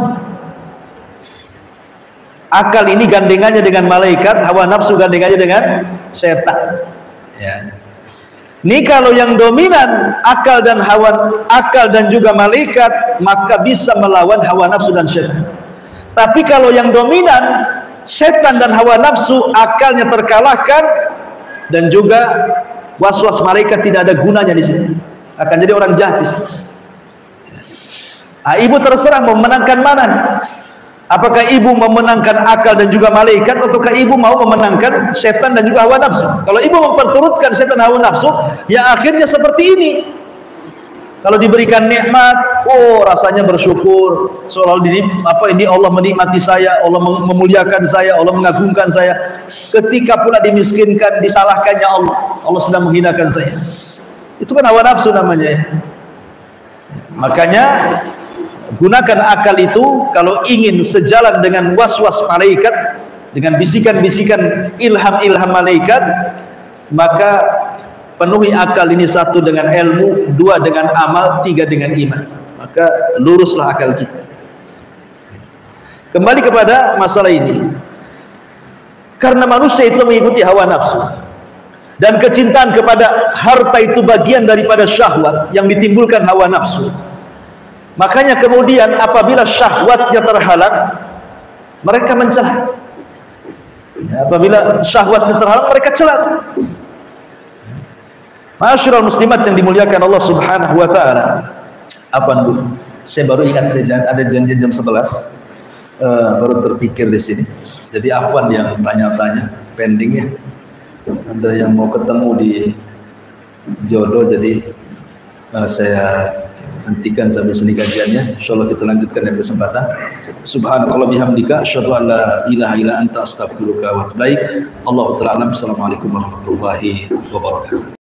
Akal ini gandengannya dengan malaikat, hawa nafsu gandengannya dengan setan. Ya. Ini kalau yang dominan akal dan juga malaikat, maka bisa melawan hawa nafsu dan setan. Tapi kalau yang dominan setan dan hawa nafsu, akalnya terkalahkan dan juga was-was malaikat tidak ada gunanya di situ. Akan jadi orang jahat di situ. Ibu terserah mau memenangkan mana? Apakah ibu memenangkan akal dan juga malaikat, ataukah ibu mau memenangkan setan dan juga hawa nafsu? Kalau ibu memperturutkan setan hawa nafsu, ya akhirnya seperti ini. Kalau diberikan nikmat, oh rasanya bersyukur. Seolah ini Allah menikmati saya, Allah memuliakan saya, Allah mengagungkan saya. Ketika pula dimiskinkan, disalahkannya Allah sedang menghinakan saya. Itu kan hawa nafsu namanya ya. Makanya gunakan akal itu kalau ingin sejalan dengan was-was malaikat, dengan bisikan-bisikan ilham-ilham malaikat, maka penuhi akal ini, satu dengan ilmu, dua dengan amal, tiga dengan iman. Maka luruslah akal kita. Kembali kepada masalah ini. Karena manusia itu mengikuti hawa nafsu, dan kecintaan kepada harta itu bagian daripada syahwat yang ditimbulkan hawa nafsu. Makanya kemudian apabila syahwatnya terhalang, mereka mencela. Apabila syahwatnya terhalang, mereka cela. Ma'asyiral muslimat yang dimuliakan Allah Subhanahu wa taala. Afwan Bu, saya baru ingat saya ada janji jam 11. Baru terpikir di sini. Jadi afwan yang tanya-tanya pending ya. Ada yang mau ketemu di jodoh, jadi saya hentikan sampai sini kajiannya. Insyaallah kita lanjutkan di kesempatan. Subhanakallah bihamdika asyhadu an la ilaha illa anta astaghfiruka wa atubu ilaik. Allahu ta'ala alam. Assalamualaikum warahmatullahi wabarakatuh.